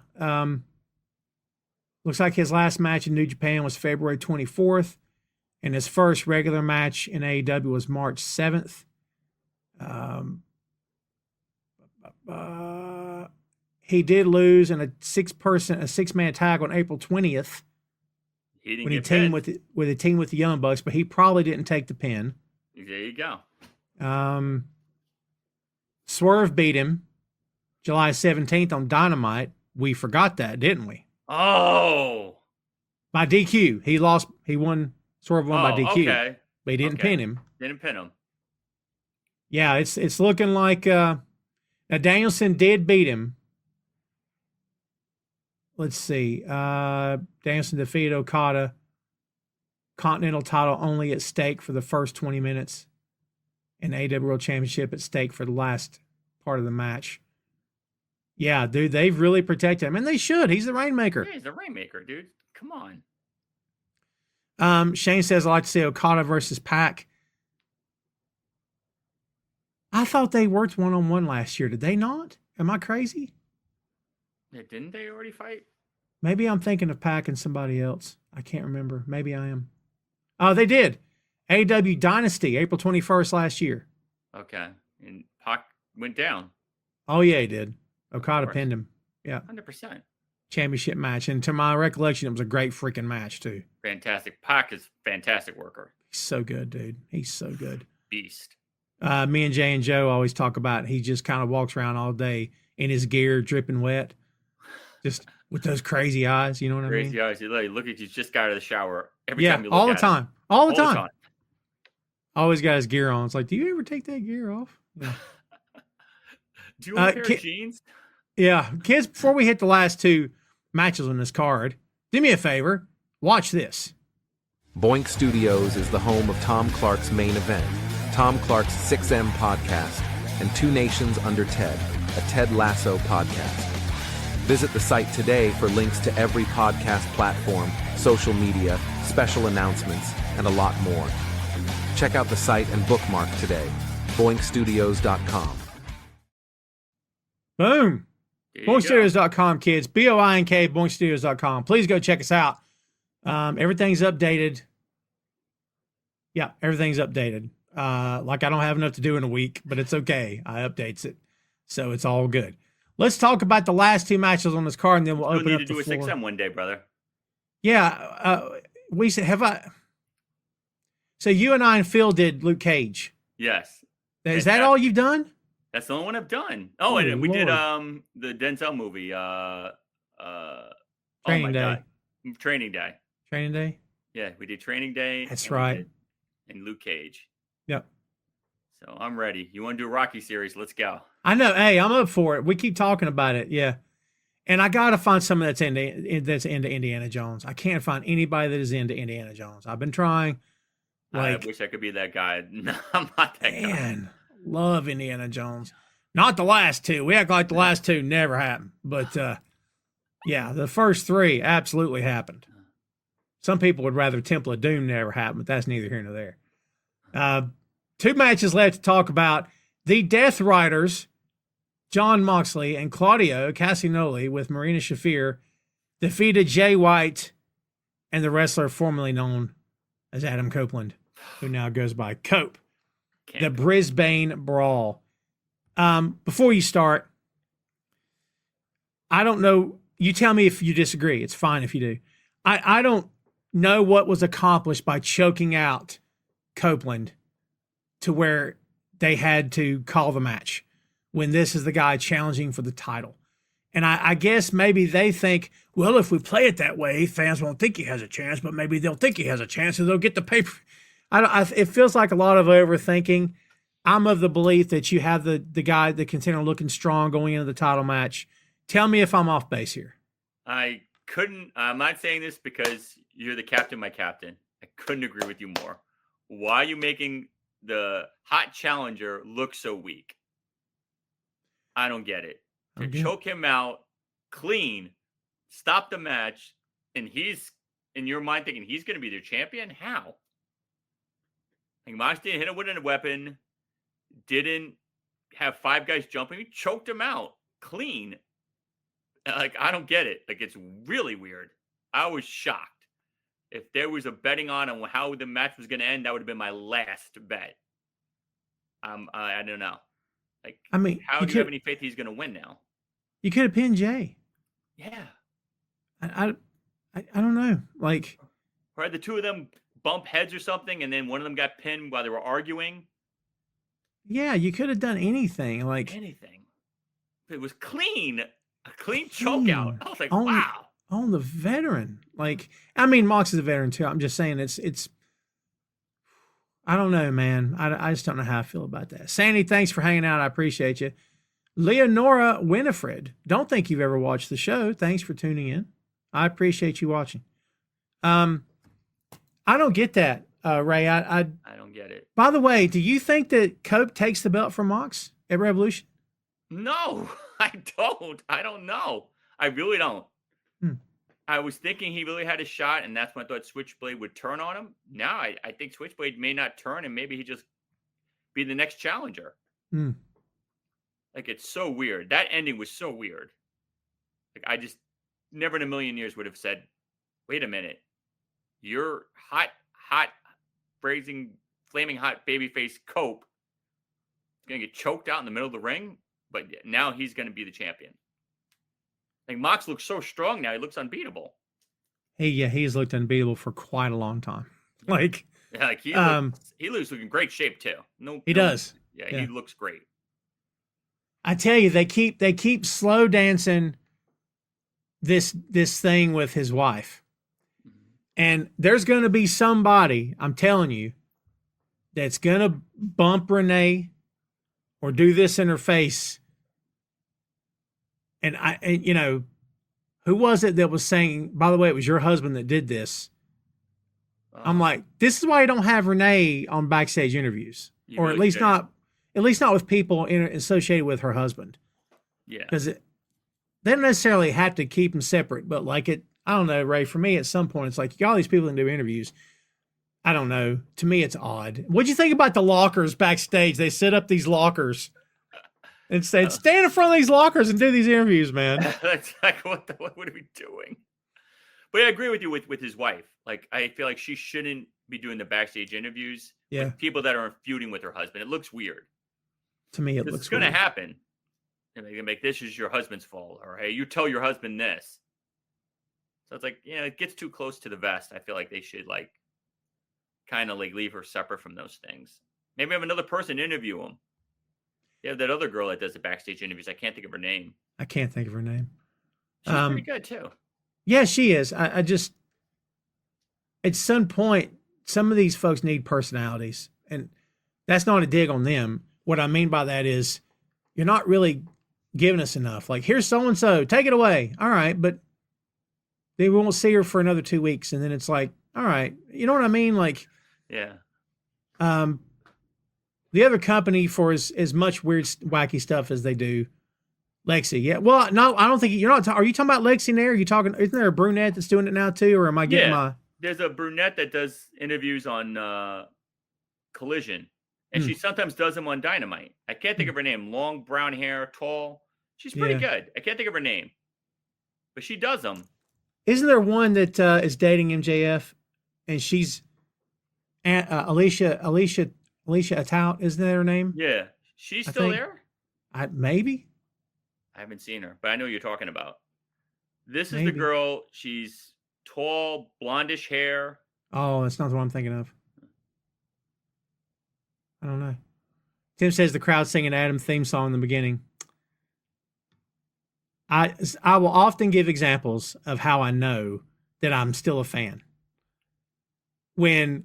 Looks like his last match in New Japan was February 24th, and his first regular match in AEW was March 7th. He did lose in a six-man tag on April 20th
He didn't
when he
get
teamed
pinned.
with a team with the Young Bucks, but he probably didn't take the pin.
There you go.
Swerve beat him July 17th on Dynamite. We forgot that, didn't we?
Oh.
By DQ. He won. Swerve won by DQ.
Okay.
But he didn't pin him.
Didn't pin him.
Yeah, it's looking like now Danielson did beat him. Let's see. Danielson defeated Okada. Continental title only at stake for the first 20 minutes. And AEW World Championship at stake for the last part of the match. Yeah, dude, they've really protected him. And they should. He's the Rainmaker.
Yeah, he's the Rainmaker, dude. Come on.
Shane says, I'd like to see Okada versus Pac. I thought they worked one-on-one last year. Did they not? Am I crazy?
Yeah, didn't they already fight?
Maybe I'm thinking of Pac and somebody else. I can't remember. Maybe I am. Oh, they did. AEW Dynasty, April 21st last year.
Okay. And Pac went down.
Oh, yeah, he did. Okada pinned him. Yeah.
100%.
Championship match. And to my recollection, it was a great freaking match, too.
Fantastic. Pac is a fantastic worker.
He's so good, dude. He's so good.
Beast.
Me and Jay and Joe always talk about he just kind of walks around all day in his gear, dripping wet, just with those crazy eyes. You know what I mean?
Crazy eyes. You look at you just got out of the shower. Every
Yeah,
time you look
all the
at
time.
him.
All the time. Always got his gear on. It's like, do you ever take that gear off? Yeah.
Do you want a pair of jeans?
Yeah. Kids, before we hit the last two matches on this card, do me a favor. Watch this.
Boink Studios is the home of Tom Clark's Main Event, Tom Clark's 6M podcast, and Two Nations Under Ted, a Ted Lasso podcast. Visit the site today for links to every podcast platform, social media, special announcements, and a lot more. Check out the site and bookmark today. BoinkStudios.com.
Boom. BoinkStudios.com, kids. BOINK, BoinkStudios.com. Please go check us out. Everything's updated. Yeah, everything's updated. Like I don't have enough to do in a week, but it's okay. I updates it. So it's all good. Let's talk about the last two matches on this card, and then we'll open up the floor.
We'll need to do a 6M one day, brother.
Yeah. We said, so you and I and Phil did Luke Cage.
Yes.
Is that all you've done?
That's the only one I've done. Oh, and we did the Denzel movie.
Training Day.
God. Training Day.
Training Day?
Yeah, we did Training Day.
That's right.
And Luke Cage.
Yep.
So I'm ready. You want to do a Rocky series? Let's go.
I know. Hey, I'm up for it. We keep talking about it. Yeah. And I got to find someone that's into Indiana Jones. I can't find anybody that is into Indiana Jones. I've been trying.
I wish I could be that guy. No, I'm not that guy.
Man, love Indiana Jones. Not the last two. We act like the last two never happened. But, yeah, the first three absolutely happened. Some people would rather Temple of Doom never happened, but that's neither here nor there. Two matches left to talk about. The Death Riders, John Moxley and Claudio Castagnoli with Marina Shafir, defeated Jay White and the wrestler formerly known as Adam Copeland, who now goes by Cope. The Brisbane Brawl. Before you start, I don't know. You tell me if you disagree. It's fine if you do. I don't know what was accomplished by choking out Copeland to where they had to call the match when this is the guy challenging for the title. And I guess maybe they think, well, if we play it that way, fans won't think he has a chance, but maybe they'll think he has a chance and they'll get the paper. It feels like a lot of overthinking. I'm of the belief that you have the guy, the contender looking strong going into the title match. Tell me if I'm off base here.
I'm not saying this because you're the captain, my captain. I couldn't agree with you more. Why are you making the hot challenger look so weak? I don't get it. To choke him out clean, stop the match, and he's in your mind thinking he's going to be their champion? How? Like Mox didn't hit him with a weapon, didn't have five guys jumping. He choked him out. clean. Like, I don't get it. Like, it's really weird. I was shocked. If there was a betting on how the match was going to end, that would have been my last bet. I don't know. Like,
I mean,
how do you have any faith he's going to win now?
You could have pinned Jay.
Yeah.
I don't know. Like,
or had the two of them bump heads or something, and then one of them got pinned while they were arguing.
Yeah, you could have done anything. Like
anything. It was clean. A clean choke out. I was like, wow.
On the veteran. Like, I mean, Mox is a veteran too. I'm just saying it's I don't know, man. I just don't know how I feel about that. Sandy, thanks for hanging out. I appreciate you. Leonora Winifred, don't think you've ever watched the show. Thanks for tuning in. I appreciate you watching. I don't get that, Ray. I
don't get it.
By the way, do you think that Cope takes the belt from Mox at Revolution?
No, I don't. I don't know. I really don't. I was thinking he really had a shot, and that's when I thought Switchblade would turn on him. Now I think Switchblade may not turn, and maybe he just be the next challenger. Like, it's so weird. That ending was so weird. Like, I just never in a million years would have said, wait a minute. You're hot, flaming hot babyface Cope is going to get choked out in the middle of the ring, but now he's going to be the champion. Like, Mox looks so strong now. He looks unbeatable.
He's looked unbeatable for quite a long time. Like,
yeah, like he looks in great shape too.
He does.
Yeah, he looks great.
I tell you, they keep slow dancing this thing with his wife. And there's going to be somebody, I'm telling you, that's going to bump Renee or do this in her face. And you know, who was it that was saying, by the way, it was your husband that did this. I'm like, this is why you don't have Renee on backstage interviews, or
really
at least not with people associated with her husband.
Yeah.
Because they don't necessarily have to keep them separate, but like I don't know, Ray, for me at some point, it's like, you got all these people that do interviews. I don't know. To me, it's odd. What'd you think about the lockers backstage? They set up these lockers and said, stand in front of these lockers and do these interviews, man.
That's like, what are we doing? But I agree with you with his wife. Like, I feel like she shouldn't be doing the backstage interviews with people that are feuding with her husband. It looks weird.
To me, it looks
it's going to happen. And they can make this is your husband's fault, or hey, you tell your husband this. So it's like, it gets too close to the vest. I feel like they should kind of leave her separate from those things. Maybe have another person interview him. Yeah, that other girl that does the backstage interviews. I can't think of her name.
I can't think of her name.
She's pretty good too.
Yeah, she is. I just, at some point, some of these folks need personalities, and that's not a dig on them. What I mean by that is, you're not really giving us enough. Like, here's so-and-so, take it away. All right, but they won't see her for another 2 weeks, and then it's like, all right, you know what I mean? Like,
yeah.
The other company for as much weird, wacky stuff as they do, Lexi. Yeah. Well, no, I don't think you're not. Are you talking about Lexi there? Are you talking? Isn't there a brunette that's doing it now too, or am I getting my?
There's a brunette that does interviews on Collision, and she sometimes does them on Dynamite. I can't think of her name. Long brown hair, tall. She's pretty good. I can't think of her name, but she does them.
Isn't there one that is dating MJF, and she's Alicia Atout? Isn't that her name?
Yeah, she's still there.
Maybe.
I haven't seen her, but I know you're talking about. This is the girl. She's tall, blondish hair.
Oh, that's not the one I'm thinking of. I don't know. Tim says the crowd singing Adam theme song in the beginning. I will often give examples of how I know that I'm still a fan. When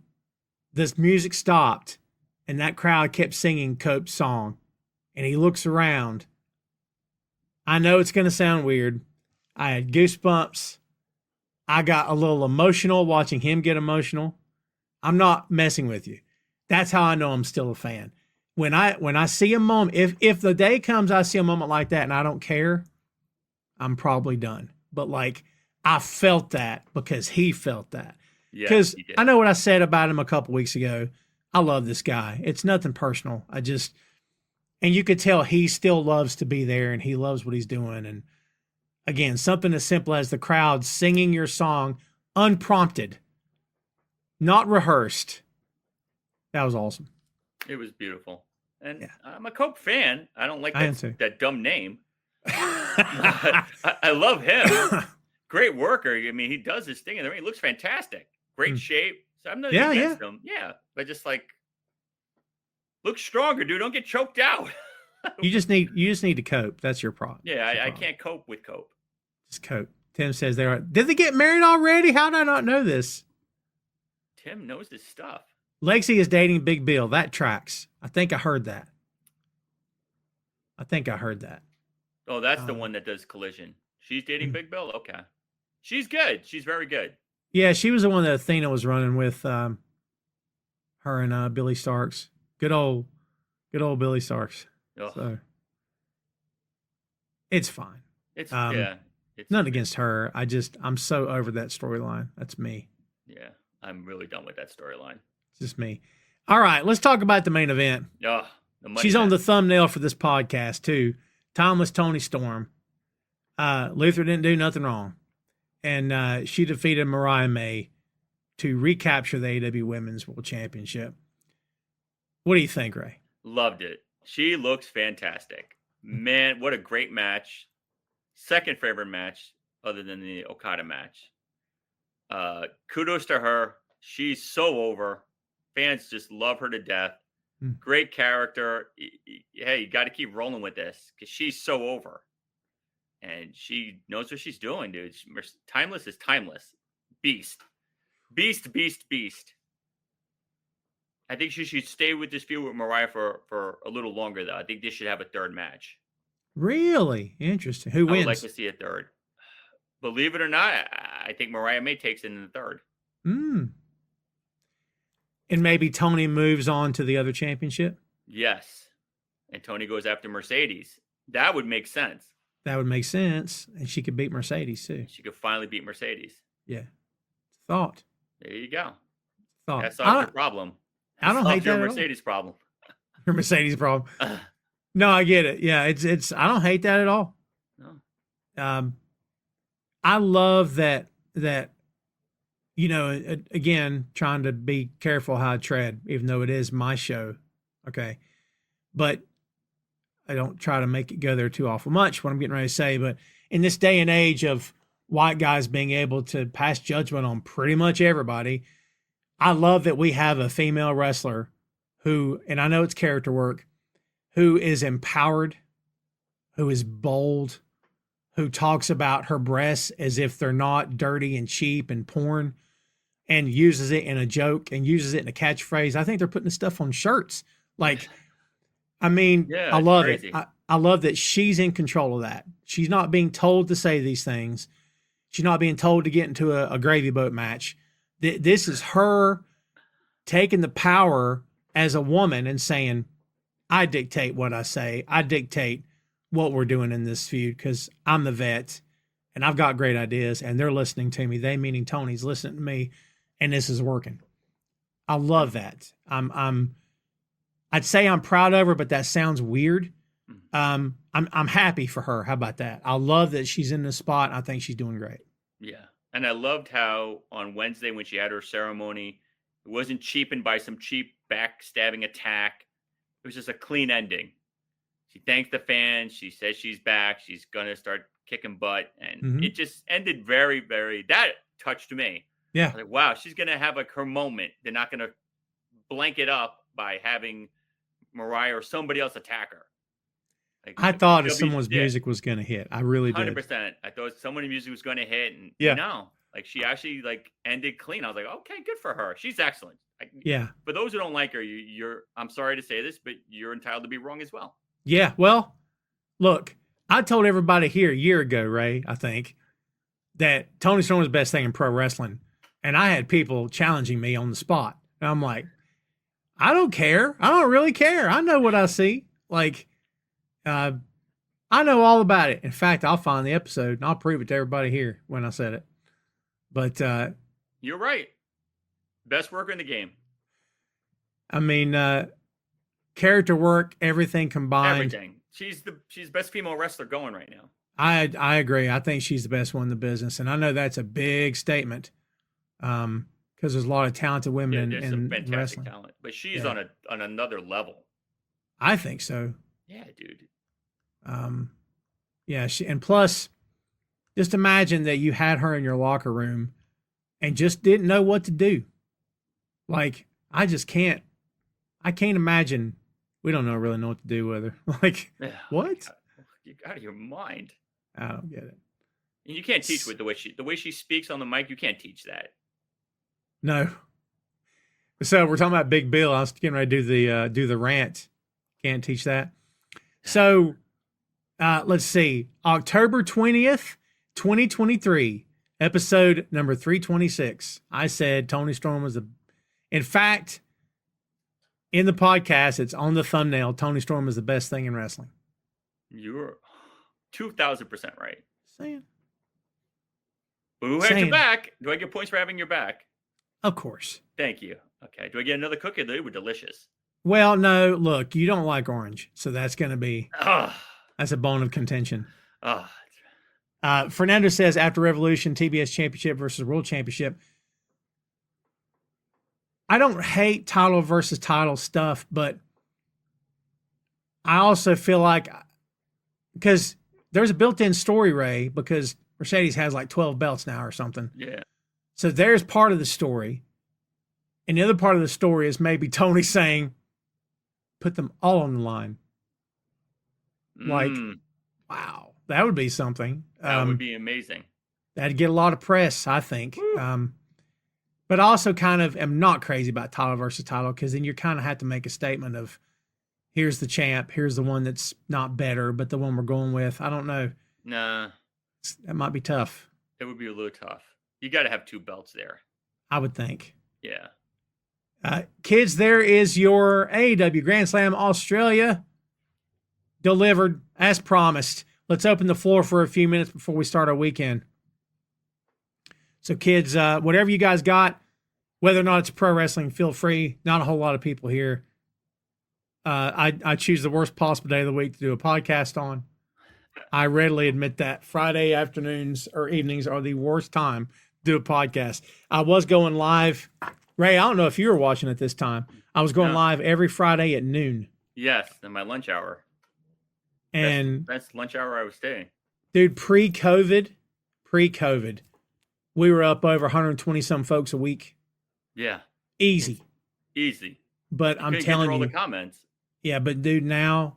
this music stopped and that crowd kept singing Cope's song and he looks around, I know it's going to sound weird. I had goosebumps. I got a little emotional watching him get emotional. I'm not messing with you. That's how I know I'm still a fan. When I see a moment, if the day comes I see a moment like that and I don't care, I'm probably done. But I felt that because he felt that. Because I know what I said about him a couple weeks ago. I love this guy. It's nothing personal. And you could tell he still loves to be there and he loves what he's doing. And again, something as simple as the crowd singing your song unprompted, not rehearsed. That was awesome.
It was beautiful. And
Yeah.
I'm a Cope fan. I don't like
I am too.
that dumb name. I love him. Great worker. I mean, he does his thing in the ring. He looks fantastic. Great shape. So I'm not against him. Yeah. But just like, look stronger, dude. Don't get choked out.
You just need to cope. That's your problem.
Yeah, I can't cope with Cope.
Just cope. Tim says they are. Did they get married already? How did I not know this?
Tim knows his stuff.
Lexi is dating Big Bill. That tracks. I think I heard that.
Oh, that's the one that does Collision. She's dating Big Bill? Okay. She's good. She's very good.
Yeah, she was the one that Athena was running with, her and Billy Starks. Good old Billy Starks.
Ugh.
So it's fine.
It's
It's nothing against her. I'm so over that storyline. That's me.
Yeah, I'm really done with that storyline.
It's just me. All right, let's talk about the main event.
Oh, the money
She's on
match.
the thumbnail for this podcast too. Timeless Tony Storm. Luther didn't do nothing wrong, and she defeated Mariah May to recapture the AEW Women's World Championship. What do you think, Ray?
Loved it. She looks fantastic. Man, what a great match. Second favorite match other than the Okada match. Kudos to her. She's so over. Fans just love her to death. Great character. Hey, you got to keep rolling with this because she's so over. And she knows what she's doing, dude. Timeless is timeless. Beast. Beast, beast, beast. I think she should stay with this feud with Mariah for a little longer, though. I think they should have a third match.
Really interesting. Who
I
wins?
would like to see a third. Believe it or not, I think Mariah May takes it in the third.
And maybe Tony moves on to the other championship?
Yes. And Tony goes after Mercedes. That would make sense.
That would make sense. And she could beat Mercedes too.
She could finally beat Mercedes.
Yeah. Thought.
There you go.
Thought.
That solves your problem.
I don't hate
your
that at all.
Mercedes problem.
Your Mercedes problem. No, I get it. Yeah, it's I don't hate that at all.
No.
I love that you know, again, trying to be careful how I tread, even though it is my show. Okay. But I don't try to make it go there too awful much, what I'm getting ready to say. But in this day and age of white guys being able to pass judgment on pretty much everybody, I love that we have a female wrestler who, and I know it's character work, who is empowered, who is bold, who talks about her breasts as if they're not dirty and cheap and porn, and uses it in a joke and uses it in a catchphrase. I think they're putting this stuff on shirts. Like, I mean,
Yeah,
I love
crazy.
it. I love that she's in control of that. She's not being told to say these things. She's not being told to get into a gravy boat match. This is her taking the power as a woman and saying, I dictate what I say. I dictate what we're doing in this feud because I'm the vet and I've got great ideas and they're listening to me. They, meaning Tony's, listening to me, and this is working. I love that. I'd say I'm proud of her, but that sounds weird. I'm happy for her. How about that? I love that she's in this spot. I think she's doing great.
Yeah. And I loved how on Wednesday when she had her ceremony, it wasn't cheapened by some cheap backstabbing attack. It was just a clean ending. She thanked the fans. She says she's back. She's going to start kicking butt. And it just ended very, very, that touched me.
Yeah.
I was like, wow, she's going to have like her moment. They're not going to blank it up by having Mariah or somebody else attack her. Like,
I thought if
WWE
someone's
did.
music was going to hit. I really did.
100%. I thought someone's music was going to hit, and
Yeah.
no, like she actually like ended clean. I was like, okay, good for her. She's excellent.
Yeah.
For those who don't like her, you're. I'm sorry to say this, but you're entitled to be wrong as well.
Yeah. Well, look, I told everybody here a year ago, Ray, I think, that Tony Storm was the best thing in pro wrestling. And I had people challenging me on the spot. And I'm like, I don't care. I don't really care. I know what I see. Like, I know all about it. In fact, I'll find the episode and I'll prove it to everybody here when I said it. But
You're right. Best worker in the game.
I mean, character work, everything combined.
Everything. She's the best female wrestler going right now.
I agree. I think she's the best one in the business, and I know that's a big statement, because there's a lot of talented women
There's
in
some fantastic
wrestling.
talent, but she's on another level.
I think so.
Yeah, dude.
Yeah, and plus, just imagine that you had her in your locker room and just didn't know what to do. Like, I can't imagine. We don't really know what to do with her. Like,
Yeah,
what?
You're out of your mind.
I don't get it.
And you can't teach with the way she speaks on the mic. You can't teach that.
No. So we're talking about Big Bill. I was getting ready to do the rant. Can't teach that. So let's see. October 20th, 2023, episode number 326. I said Tony Storm was in fact, in the podcast, it's on the thumbnail. Tony Storm is the best thing in wrestling.
You're 2,000% right.
Saying.
But who had your back? Do I get points for having your back?
Of course.
Thank you. Okay. Do I get another cookie? They were delicious.
Well, no, look, you don't like orange, so that's going to be
Oh,
that's a bone of contention.
oh.
Fernando says after Revolution, TBS Championship versus World Championship. I don't hate title versus title stuff, but I also feel like because there's a built-in story, Ray, because Mercedes has like 12 belts now or something.
Yeah.
So there's part of the story. And the other part of the story is maybe Tony saying, put them all on the line. Like, wow, that would be something.
That would be amazing.
That'd get a lot of press, I think. But I also kind of am not crazy about title versus title, because then you kind of have to make a statement of, here's the champ, here's the one that's not better, but the one we're going with. I don't know.
Nah.
That might be tough.
It would be a little tough. You got to have two belts there.
I would think.
Yeah.
Kids, there is your AEW Grand Slam Australia delivered as promised. Let's open the floor for a few minutes before we start our weekend. So kids, whatever you guys got, whether or not it's pro wrestling, feel free. Not a whole lot of people here. I choose the worst possible day of the week to do a podcast on. I readily admit that Friday afternoons or evenings are the worst time to do a podcast. I was going live. Ray, I don't know if you were watching at this time. I was going live every Friday at noon.
Yes, in my lunch hour.
And
that's lunch hour I was staying.
Dude, pre-COVID, we were up over 120 some folks a week.
Yeah.
Easy.
I'm
But I'm telling
all
you.
the comments.
Yeah, but dude, now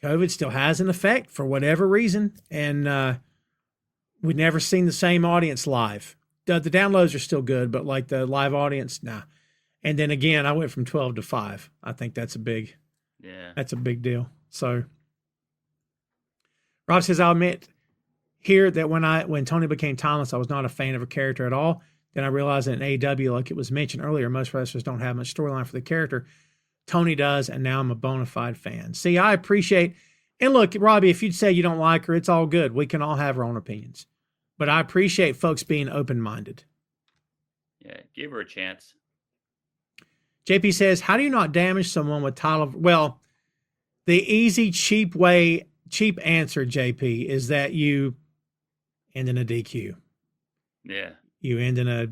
COVID still has an effect for whatever reason. And we've never seen the same audience live. The downloads are still good, but like the live audience, nah. And then again, I went from 12 to 5. I think that's a big deal. So Rob says, I'll admit here that when Tony became timeless, I was not a fan of her character at all. Then I realized that in AEW, like it was mentioned earlier, most wrestlers don't have much storyline for the character. Tony does, and now I'm a bona fide fan. See, I appreciate, and look, Robbie, if you'd say you don't like her, it's all good. We can all have our own opinions. But I appreciate folks being open-minded.
Yeah, give her a chance.
JP says, how do you not damage someone with title? Well, the easy, cheap answer, JP, is that you end in a DQ.
Yeah.
You end in a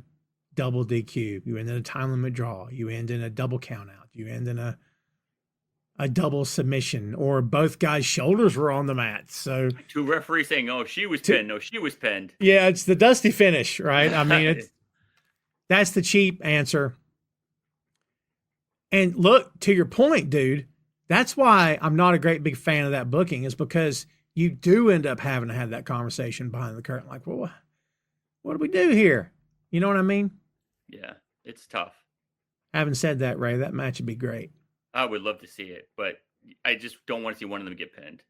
double DQ. You end in a time limit draw. You end in a double count out. You end in a double submission, or both guys' shoulders were on the mat. So
two referees saying, "Oh, she was pinned." No, she was pinned.
Yeah, it's the dusty finish, right? I mean, that's the cheap answer. And look, to your point, dude, that's why I'm not a great big fan of that booking, is because you do end up having to have that conversation behind the curtain. Like, well, what do we do here? You know what I mean?
Yeah, it's tough.
Having said that, Ray, that match would be great.
I would love to see it, but I just don't want to see one of them get pinned.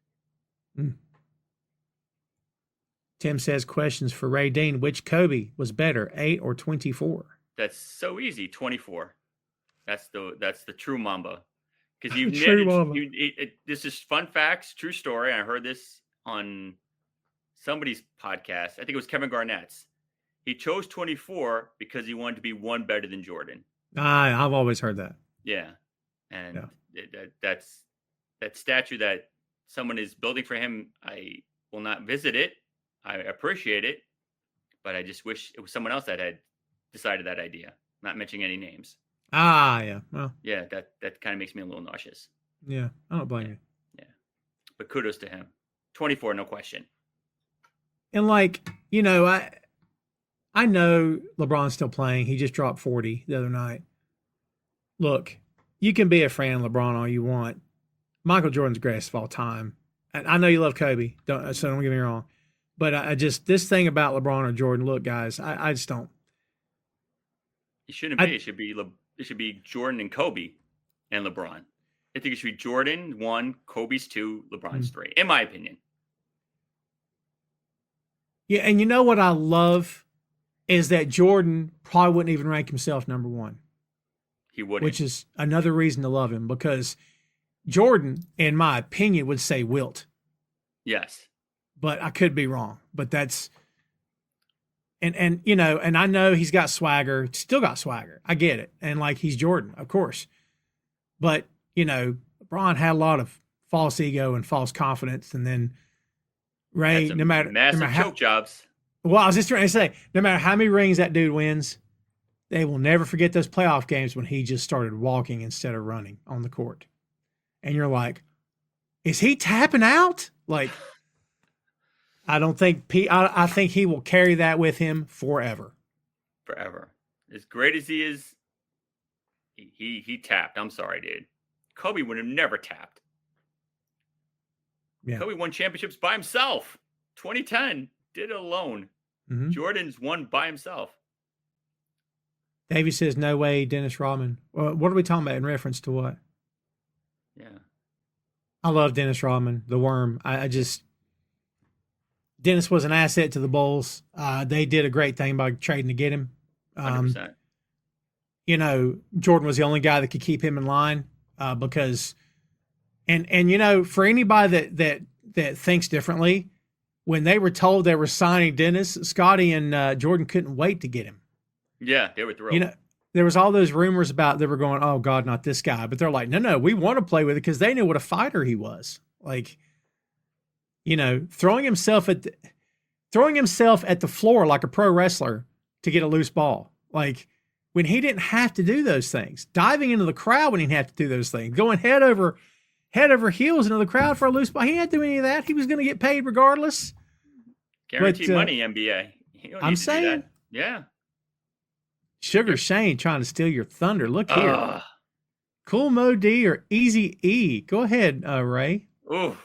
Tim says, questions for Ray Dean. Which Kobe was better, 8 or 24?
That's so easy. 24. That's the true Mamba. Because this is fun facts, true story. I heard this on somebody's podcast. I think it was Kevin Garnett's. He chose 24 because he wanted to be one better than Jordan.
I've always heard that.
Yeah. And that's that statue that someone is building for him. I will not visit it. I appreciate it, but I just wish it was someone else that had decided that idea. Not mentioning any names.
Yeah. Well,
Yeah, that kind of makes me a little nauseous.
yeah. I don't blame you.
Yeah, but kudos to him. 24, no question.
And like, I know LeBron's still playing. He just dropped 40 the other night. Look, you can be a fan of LeBron all you want. Michael Jordan's greatest of all time. And I know you love Kobe, so don't get me wrong. But I just, this thing about LeBron or Jordan, look, guys, I just don't.
It shouldn't be. It should be Jordan and Kobe and LeBron. I think it should be Jordan 1, Kobe's 2, LeBron's 3, in my opinion.
Yeah, and you know what I love is that Jordan probably wouldn't even rank himself number 1.
He wouldn't.
Which is another reason to love him, because Jordan, in my opinion, would say Wilt.
Yes.
But I could be wrong. But that's and I know he's got swagger, still got swagger. I get it. And like, he's Jordan, of course. But, LeBron had a lot of false ego and false confidence, and then Ray, no matter how,
choke jobs.
Well, I was just trying to say, no matter how many rings that dude wins, they will never forget those playoff games when he just started walking instead of running on the court. And you're like, is he tapping out? Like, I don't think I think he will carry that with him forever.
Forever. As great as he is, he tapped. I'm sorry, dude. Kobe would have never tapped.
Yeah.
Kobe won championships by himself. 2010 did it alone.
Mm-hmm.
Jordan's won by himself.
Davey says, no way, Dennis Rodman. What are we talking about in reference to what?
Yeah.
I love Dennis Rodman, the worm. I just, Dennis was an asset to the Bulls. They did a great thing by trading to get him.
100%.
Jordan was the only guy that could keep him in line because, and for anybody that thinks differently, when they were told they were signing Dennis, Scotty and Jordan couldn't wait to get him.
Yeah, they were thrilled.
There was all those rumors about they were going, oh God, not this guy. But they're like, no, we want to play with it because they knew what a fighter he was. Like, throwing himself at the floor like a pro wrestler to get a loose ball. Like, when he didn't have to do those things, diving into the crowd when he didn't have to do those things, going head over heels into the crowd for a loose ball. He didn't have to do any of that. He was going to get paid regardless.
Guaranteed money, NBA.
I'm saying,
yeah.
Sugar Shane trying to steal your thunder. Look here. Cool Mo D or Easy E. Go ahead, Ray.
Ooh.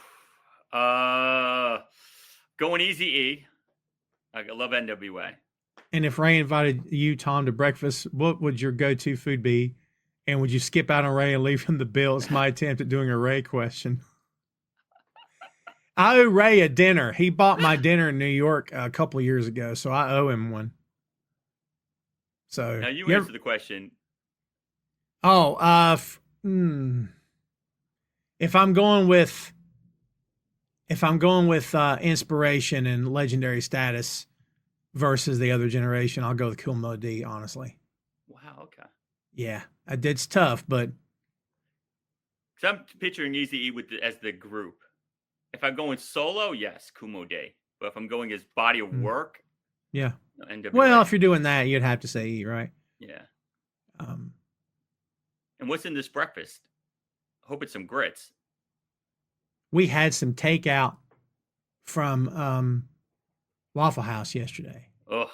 Going Easy E. I love NWA.
And if Ray invited you, Tom, to breakfast, what would your go-to food be? And would you skip out on Ray and leave him the bill? It's my attempt at doing a Ray question. I owe Ray a dinner. He bought my dinner in New York a couple of years ago, so I owe him one. So
now you answer the question.
Oh, if I'm going with inspiration and legendary status versus the other generation, I'll go with Cool Mo D, honestly.
Wow, okay.
Yeah, it's tough, but
I'm picturing Easy E as the group. If I'm going solo, yes, Kumo Day. But if I'm going as body of work,
yeah.
NWA.
Well, if you're doing that, you'd have to say E, right?
Yeah. And what's in this breakfast? I hope it's some grits.
We had some takeout from Waffle House yesterday.
Oh.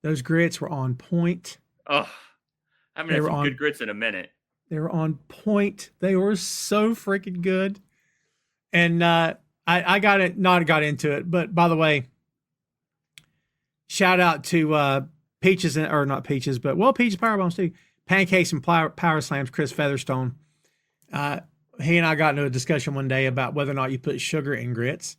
Those grits were on point.
Oh, I haven't had some good grits in a minute.
They were on point. They were so freaking good. And I got into it. But by the way, shout out to Peaches, or not Peaches, but Peaches Powerbombs too. Pancakes and Power Slams, Chris Featherstone. He and I got into a discussion one day about whether or not you put sugar in grits.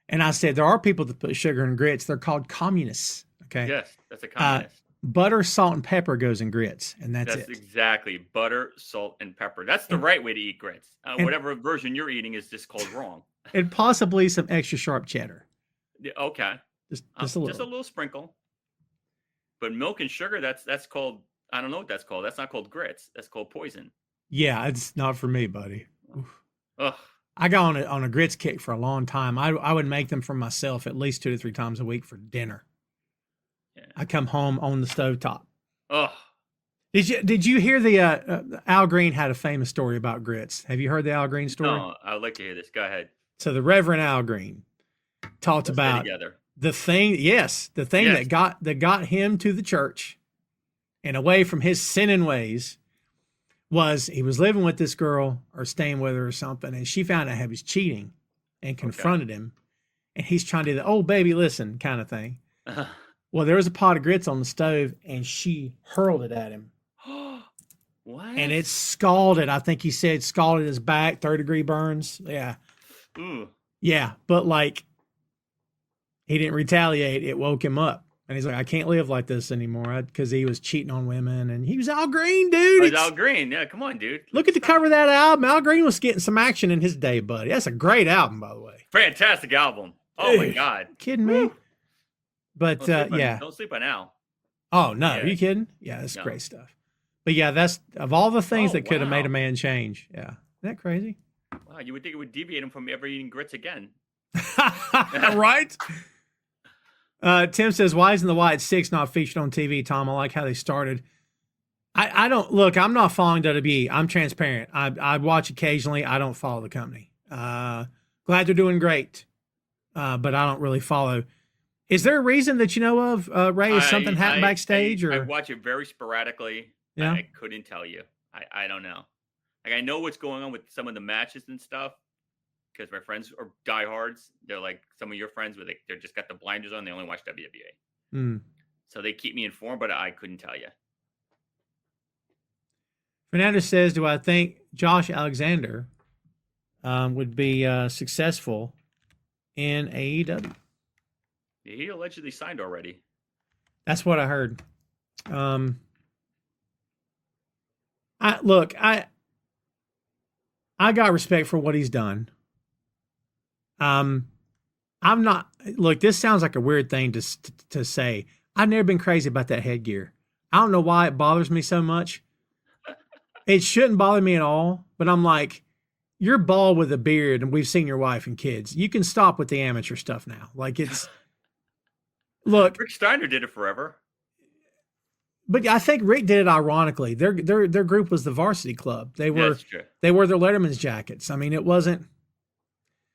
And I said, there are people that put sugar in grits. They're called communists. Okay.
Yes, that's a communist.
Butter, salt, and pepper goes in grits, and that's it.
Exactly. Butter, salt, and pepper. That's the right way to eat grits. Whatever version you're eating is just called wrong.
And possibly some extra sharp cheddar.
Okay.
Just a little.
Just a little sprinkle. But milk and sugar, that's called I don't know what that's called. That's not called grits. That's called poison.
Yeah, it's not for me, buddy. Oof.
Ugh.
I got on a grits kick for a long time. I would make them for myself at least 2 to 3 times a week for dinner.
Yeah.
I come home on the stovetop.
Ugh.
Did you hear the Al Green had a famous story about grits? Have you heard the Al Green story?
No, I would like to hear this. Go ahead.
So the Reverend Al Green talked
Let's stay
about
together.
the thing
Yes.
that got him to the church and away from his sinning ways was he was living with this girl or staying with her or something, and she found out he was cheating and confronted him, and he's trying to do the "oh baby listen" kind of thing. Well, there was a pot of grits on the stove, and she hurled it at him.
What?
And it scalded. I think he said scalded his back, 3rd-degree burns. Yeah.
Ooh.
Yeah. But like, he didn't retaliate. It woke him up. And he's like, I can't live like this anymore because he was cheating on women. And he was Al Green, dude.
Oh, it's Al Green. Yeah, come on, dude.
Look at the cover of that album. Al Green was getting some action in his day, buddy. That's a great album, by the way.
Fantastic album. Oh, my
Dude,
God.
Kidding me? But yeah.
Don't sleep on Al.
Oh, no.
Yeah.
Are you kidding? Yeah, that's
No.
great stuff. But yeah, that's of all the things
Oh,
that could have made
wow.
a man change. Yeah. Isn't that crazy?
Wow, you would think it would deviate him from ever eating grits again.
Right? Tim says, why isn't the White Six not featured on TV, Tom? I like how they started. I don't look, I'm not following WWE. I'm transparent. I watch occasionally. I don't follow the company. Glad they're doing great. But I don't really follow. Is there a reason that you know of, Ray? Is something happened backstage?
I
Or
watch it very sporadically.
Yeah.
I couldn't tell you. I don't know. Like, I know what's going on with some of the matches and stuff because my friends are diehards. They're like some of your friends where they're just got the blinders on. They only watch WWE.
Hmm.
So they keep me informed, but I couldn't tell you.
Fernandez says, do I think Josh Alexander would be successful in AEW?
He allegedly signed already.
That's what I heard. I got respect for what he's done. I'm not, look, this sounds like a weird thing to say. I've never been crazy about that headgear. I don't know why it bothers me so much. It shouldn't bother me at all, but I'm like, you're bald with a beard and we've seen your wife and kids. You can stop with the amateur stuff now. Like it's, look,
Rick Steiner did it forever.
but I think Rick did it ironically. Their group was the Varsity Club. They were
That's true.
they wore their Letterman's jackets. I mean, it wasn't.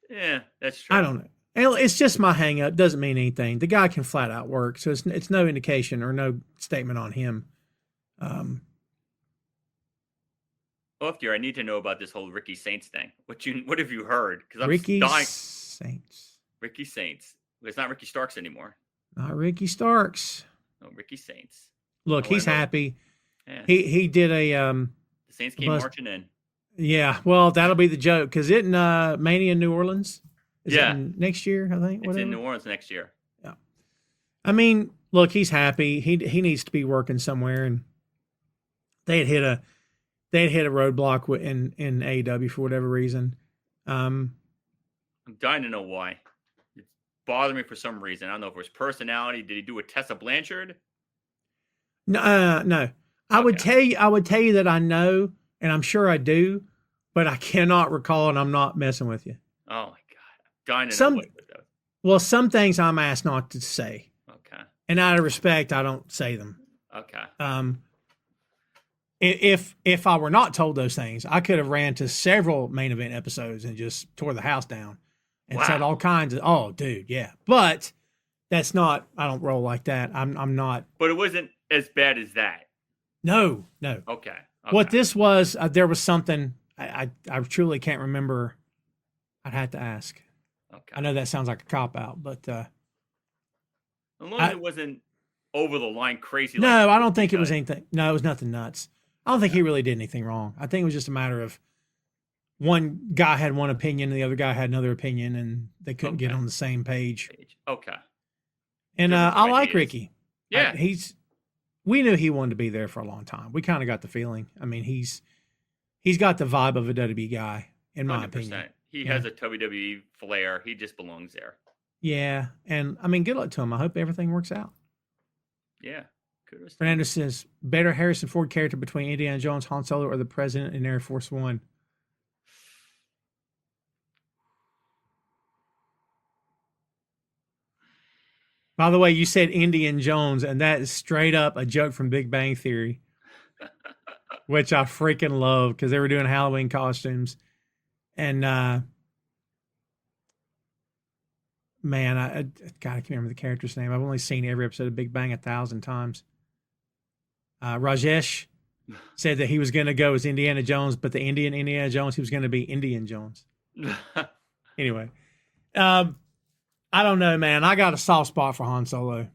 Yeah, that's true.
I don't know. And it's just my hang up. Doesn't mean anything. The guy can flat out work, so it's no indication or no statement on him.
Off year, I need to know about this whole Ricky Saints thing. What have you heard? Because I'm
Ricky
dying.
Saints,
Ricky Saints. It's not Ricky Starks anymore.
not Ricky Starks.
No, Ricky Saints.
Look,
Oh,
he's
I know.
happy.
Yeah.
He did a
The Saints came
bust-
marching in.
yeah. Well, that'll be the joke because isn't Mania in New Orleans? Is it
Yeah.
next year, I think.
It's
Whatever.
in New Orleans next year.
I mean, look, he's happy. He needs to be working somewhere, and they had hit a roadblock in AEW for whatever reason.
I'm dying to know why. It's bothering me for some reason. I don't know if it was personality. Did he do a Tessa Blanchard?
No, no. I would tell you that I know, and I'm sure I do, but I cannot recall, and I'm not messing with you.
Oh my god, I'm dying to
Some-
know what it was.
Well, some things I'm asked not to say,
Okay,
and out of respect, I don't say them.
okay.
If I were not told those things, I could have ran to several main event episodes and just tore the house down and said
Wow.
all kinds of, oh, dude, yeah. But that's not. I don't roll like that. I'm not.
But it wasn't as bad as that.
No.
Okay.
What this was, there was something I truly can't remember. I'd have to ask.
Okay.
I know that sounds like a cop out, but
As long as it wasn't over the line crazy.
no,
like
I don't think it was
guy.
anything. No, it was nothing nuts. I don't think he really did anything wrong. I think it was just a matter of one guy had one opinion and the other guy had another opinion, and they couldn't get
Okay.
on the same page.
Okay.
And
Different
I like
ideas.
Ricky.
Yeah.
We knew he wanted to be there for a long time. We kind of got the feeling. I mean, he's got the vibe of a WWE guy, in my
100%.
opinion.
He
Yeah.
has a WWE flair. He just belongs there.
Yeah, and I mean, good luck to him. I hope everything works out.
Yeah. Kudos to him.
Fernando says, better Harrison Ford character between Indiana Jones, Han Solo, or the President in Air Force One. By the way, you said Indiana Jones, and that is straight up a joke from Big Bang Theory, which I freaking love because they were doing Halloween costumes. And man, God, I can't remember the character's name. I've only seen every episode of Big Bang 1,000 times. Rajesh said that he was going to go as Indiana Jones, but the Indiana Jones, he was going to be Indian Jones. Anyway, I don't know, man. I got a soft spot for Han Solo.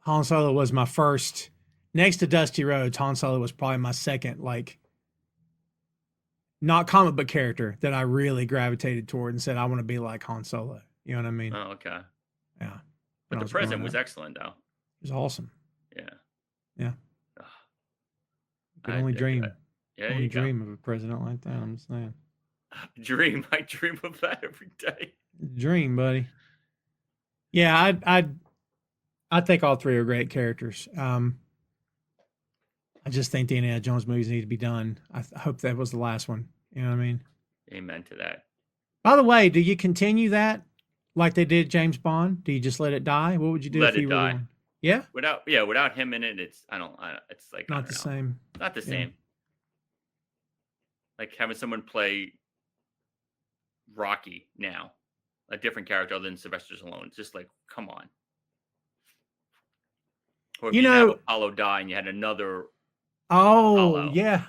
Han Solo was my first. Next to Dusty Rhodes, Han Solo was probably my second, like, not comic book character that I really gravitated toward and said, I want to be like Han Solo. You know what I mean?
Oh, okay.
Yeah.
But the present was excellent, though.
It was awesome.
Yeah.
Yeah.
Ugh.
You could only dream.
Yeah,
Only
you go.
dream of a president like that. I'm just saying.
Dream. I dream of that every day.
Dream, buddy. Yeah, I think all three are great characters. I just think the Indiana Jones movies need to be done. I hope that was the last one. You know what I mean?
Amen to that.
By the way, do you continue that like they did James Bond? Do you just let it die? What would you do
Let
if
it
you were
die.
the one? Yeah,
Without him in it, it's like
not the same.
Not the
Yeah.
same. Like having someone play Rocky now, a different character other than Sylvester Stallone. It's just like, come on. Or if
You
you have
know-
Apollo die and you had another.
Oh,
Hollow.
yeah.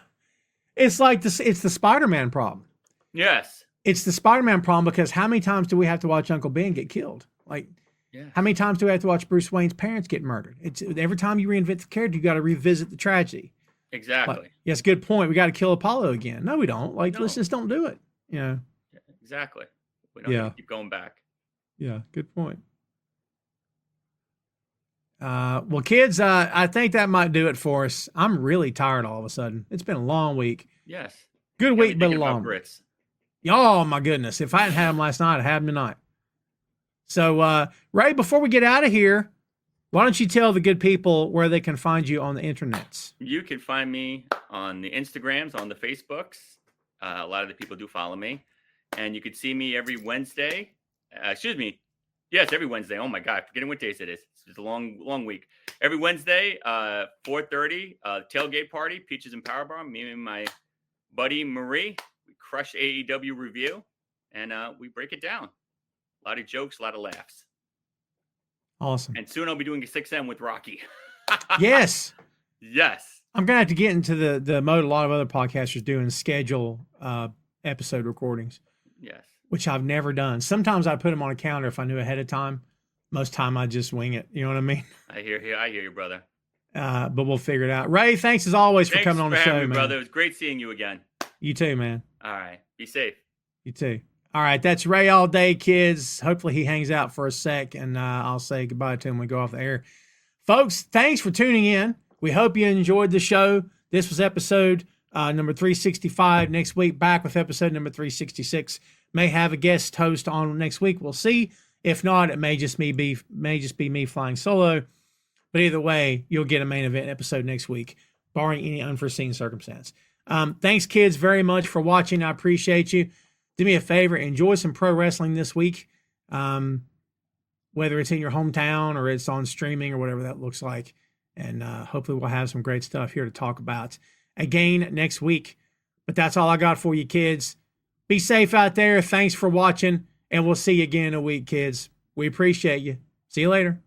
It's like this. It's the Spider-Man problem.
Yes.
It's the Spider-Man problem because how many times do we have to watch Uncle Ben get killed? Like,
Yeah.
how many times do we have to watch Bruce Wayne's parents get murdered? It's every time you reinvent the character, you got to revisit the tragedy.
Exactly.
Like, yes, good point. We got to kill Apollo again. No, we don't. Like, let's
No.
just don't do it. You know?
Yeah, exactly. We don't
Yeah.
have to keep going back.
Yeah, good point. Well, kids, I think that might do it for us. I'm really tired all of a sudden. It's been a long week.
Yes.
Good
Got me
week, but a
thinking about
long.
grits.
Oh my goodness! If I hadn't had them last night, I had them tonight. So, Ray, before we get out of here, why don't you tell the good people where they can find you on the internets?
You can find me on the Instagrams, on the Facebooks. A lot of the people do follow me. And you can see me every Wednesday. Yes, every Wednesday. Oh, my God. Forgetting what days it is. It's a long week. Every Wednesday, 4:30, tailgate party, Peaches and Powerbomb. Me and my buddy Marie, we crush AEW review. And we break it down. A lot of jokes, a lot of laughs.
Awesome.
And soon I'll be doing a 6M with Rocky.
Yes.
Yes.
I'm gonna have to get into the mode a lot of other podcasters do and schedule episode recordings,
Yes.
which I've never done. Sometimes I put them on a calendar if I knew ahead of time. Most time I just wing it. You know what I mean?
I hear you, brother.
But we'll figure it out. Ray, thanks as always for
Thanks
coming on the
for
show,
having me,
man.
brother. It was great seeing you again.
You too, man.
All right. Be safe.
You too. All right, that's Ray all day, kids. Hopefully he hangs out for a sec, and I'll say goodbye to him when we go off the air. Folks, thanks for tuning in. We hope you enjoyed the show. This was episode number 365. Next week, back with episode number 366. May have a guest host on next week. We'll see. If not, it may just be me flying solo. But either way, you'll get a main event episode next week, barring any unforeseen circumstance. Thanks, kids, very much for watching. I appreciate you. Do me a favor, enjoy some pro wrestling this week, whether it's in your hometown or it's on streaming or whatever that looks like. And hopefully we'll have some great stuff here to talk about again next week. But that's all I got for you, kids. Be safe out there. Thanks for watching, and we'll see you again in a week, kids. We appreciate you. See you later.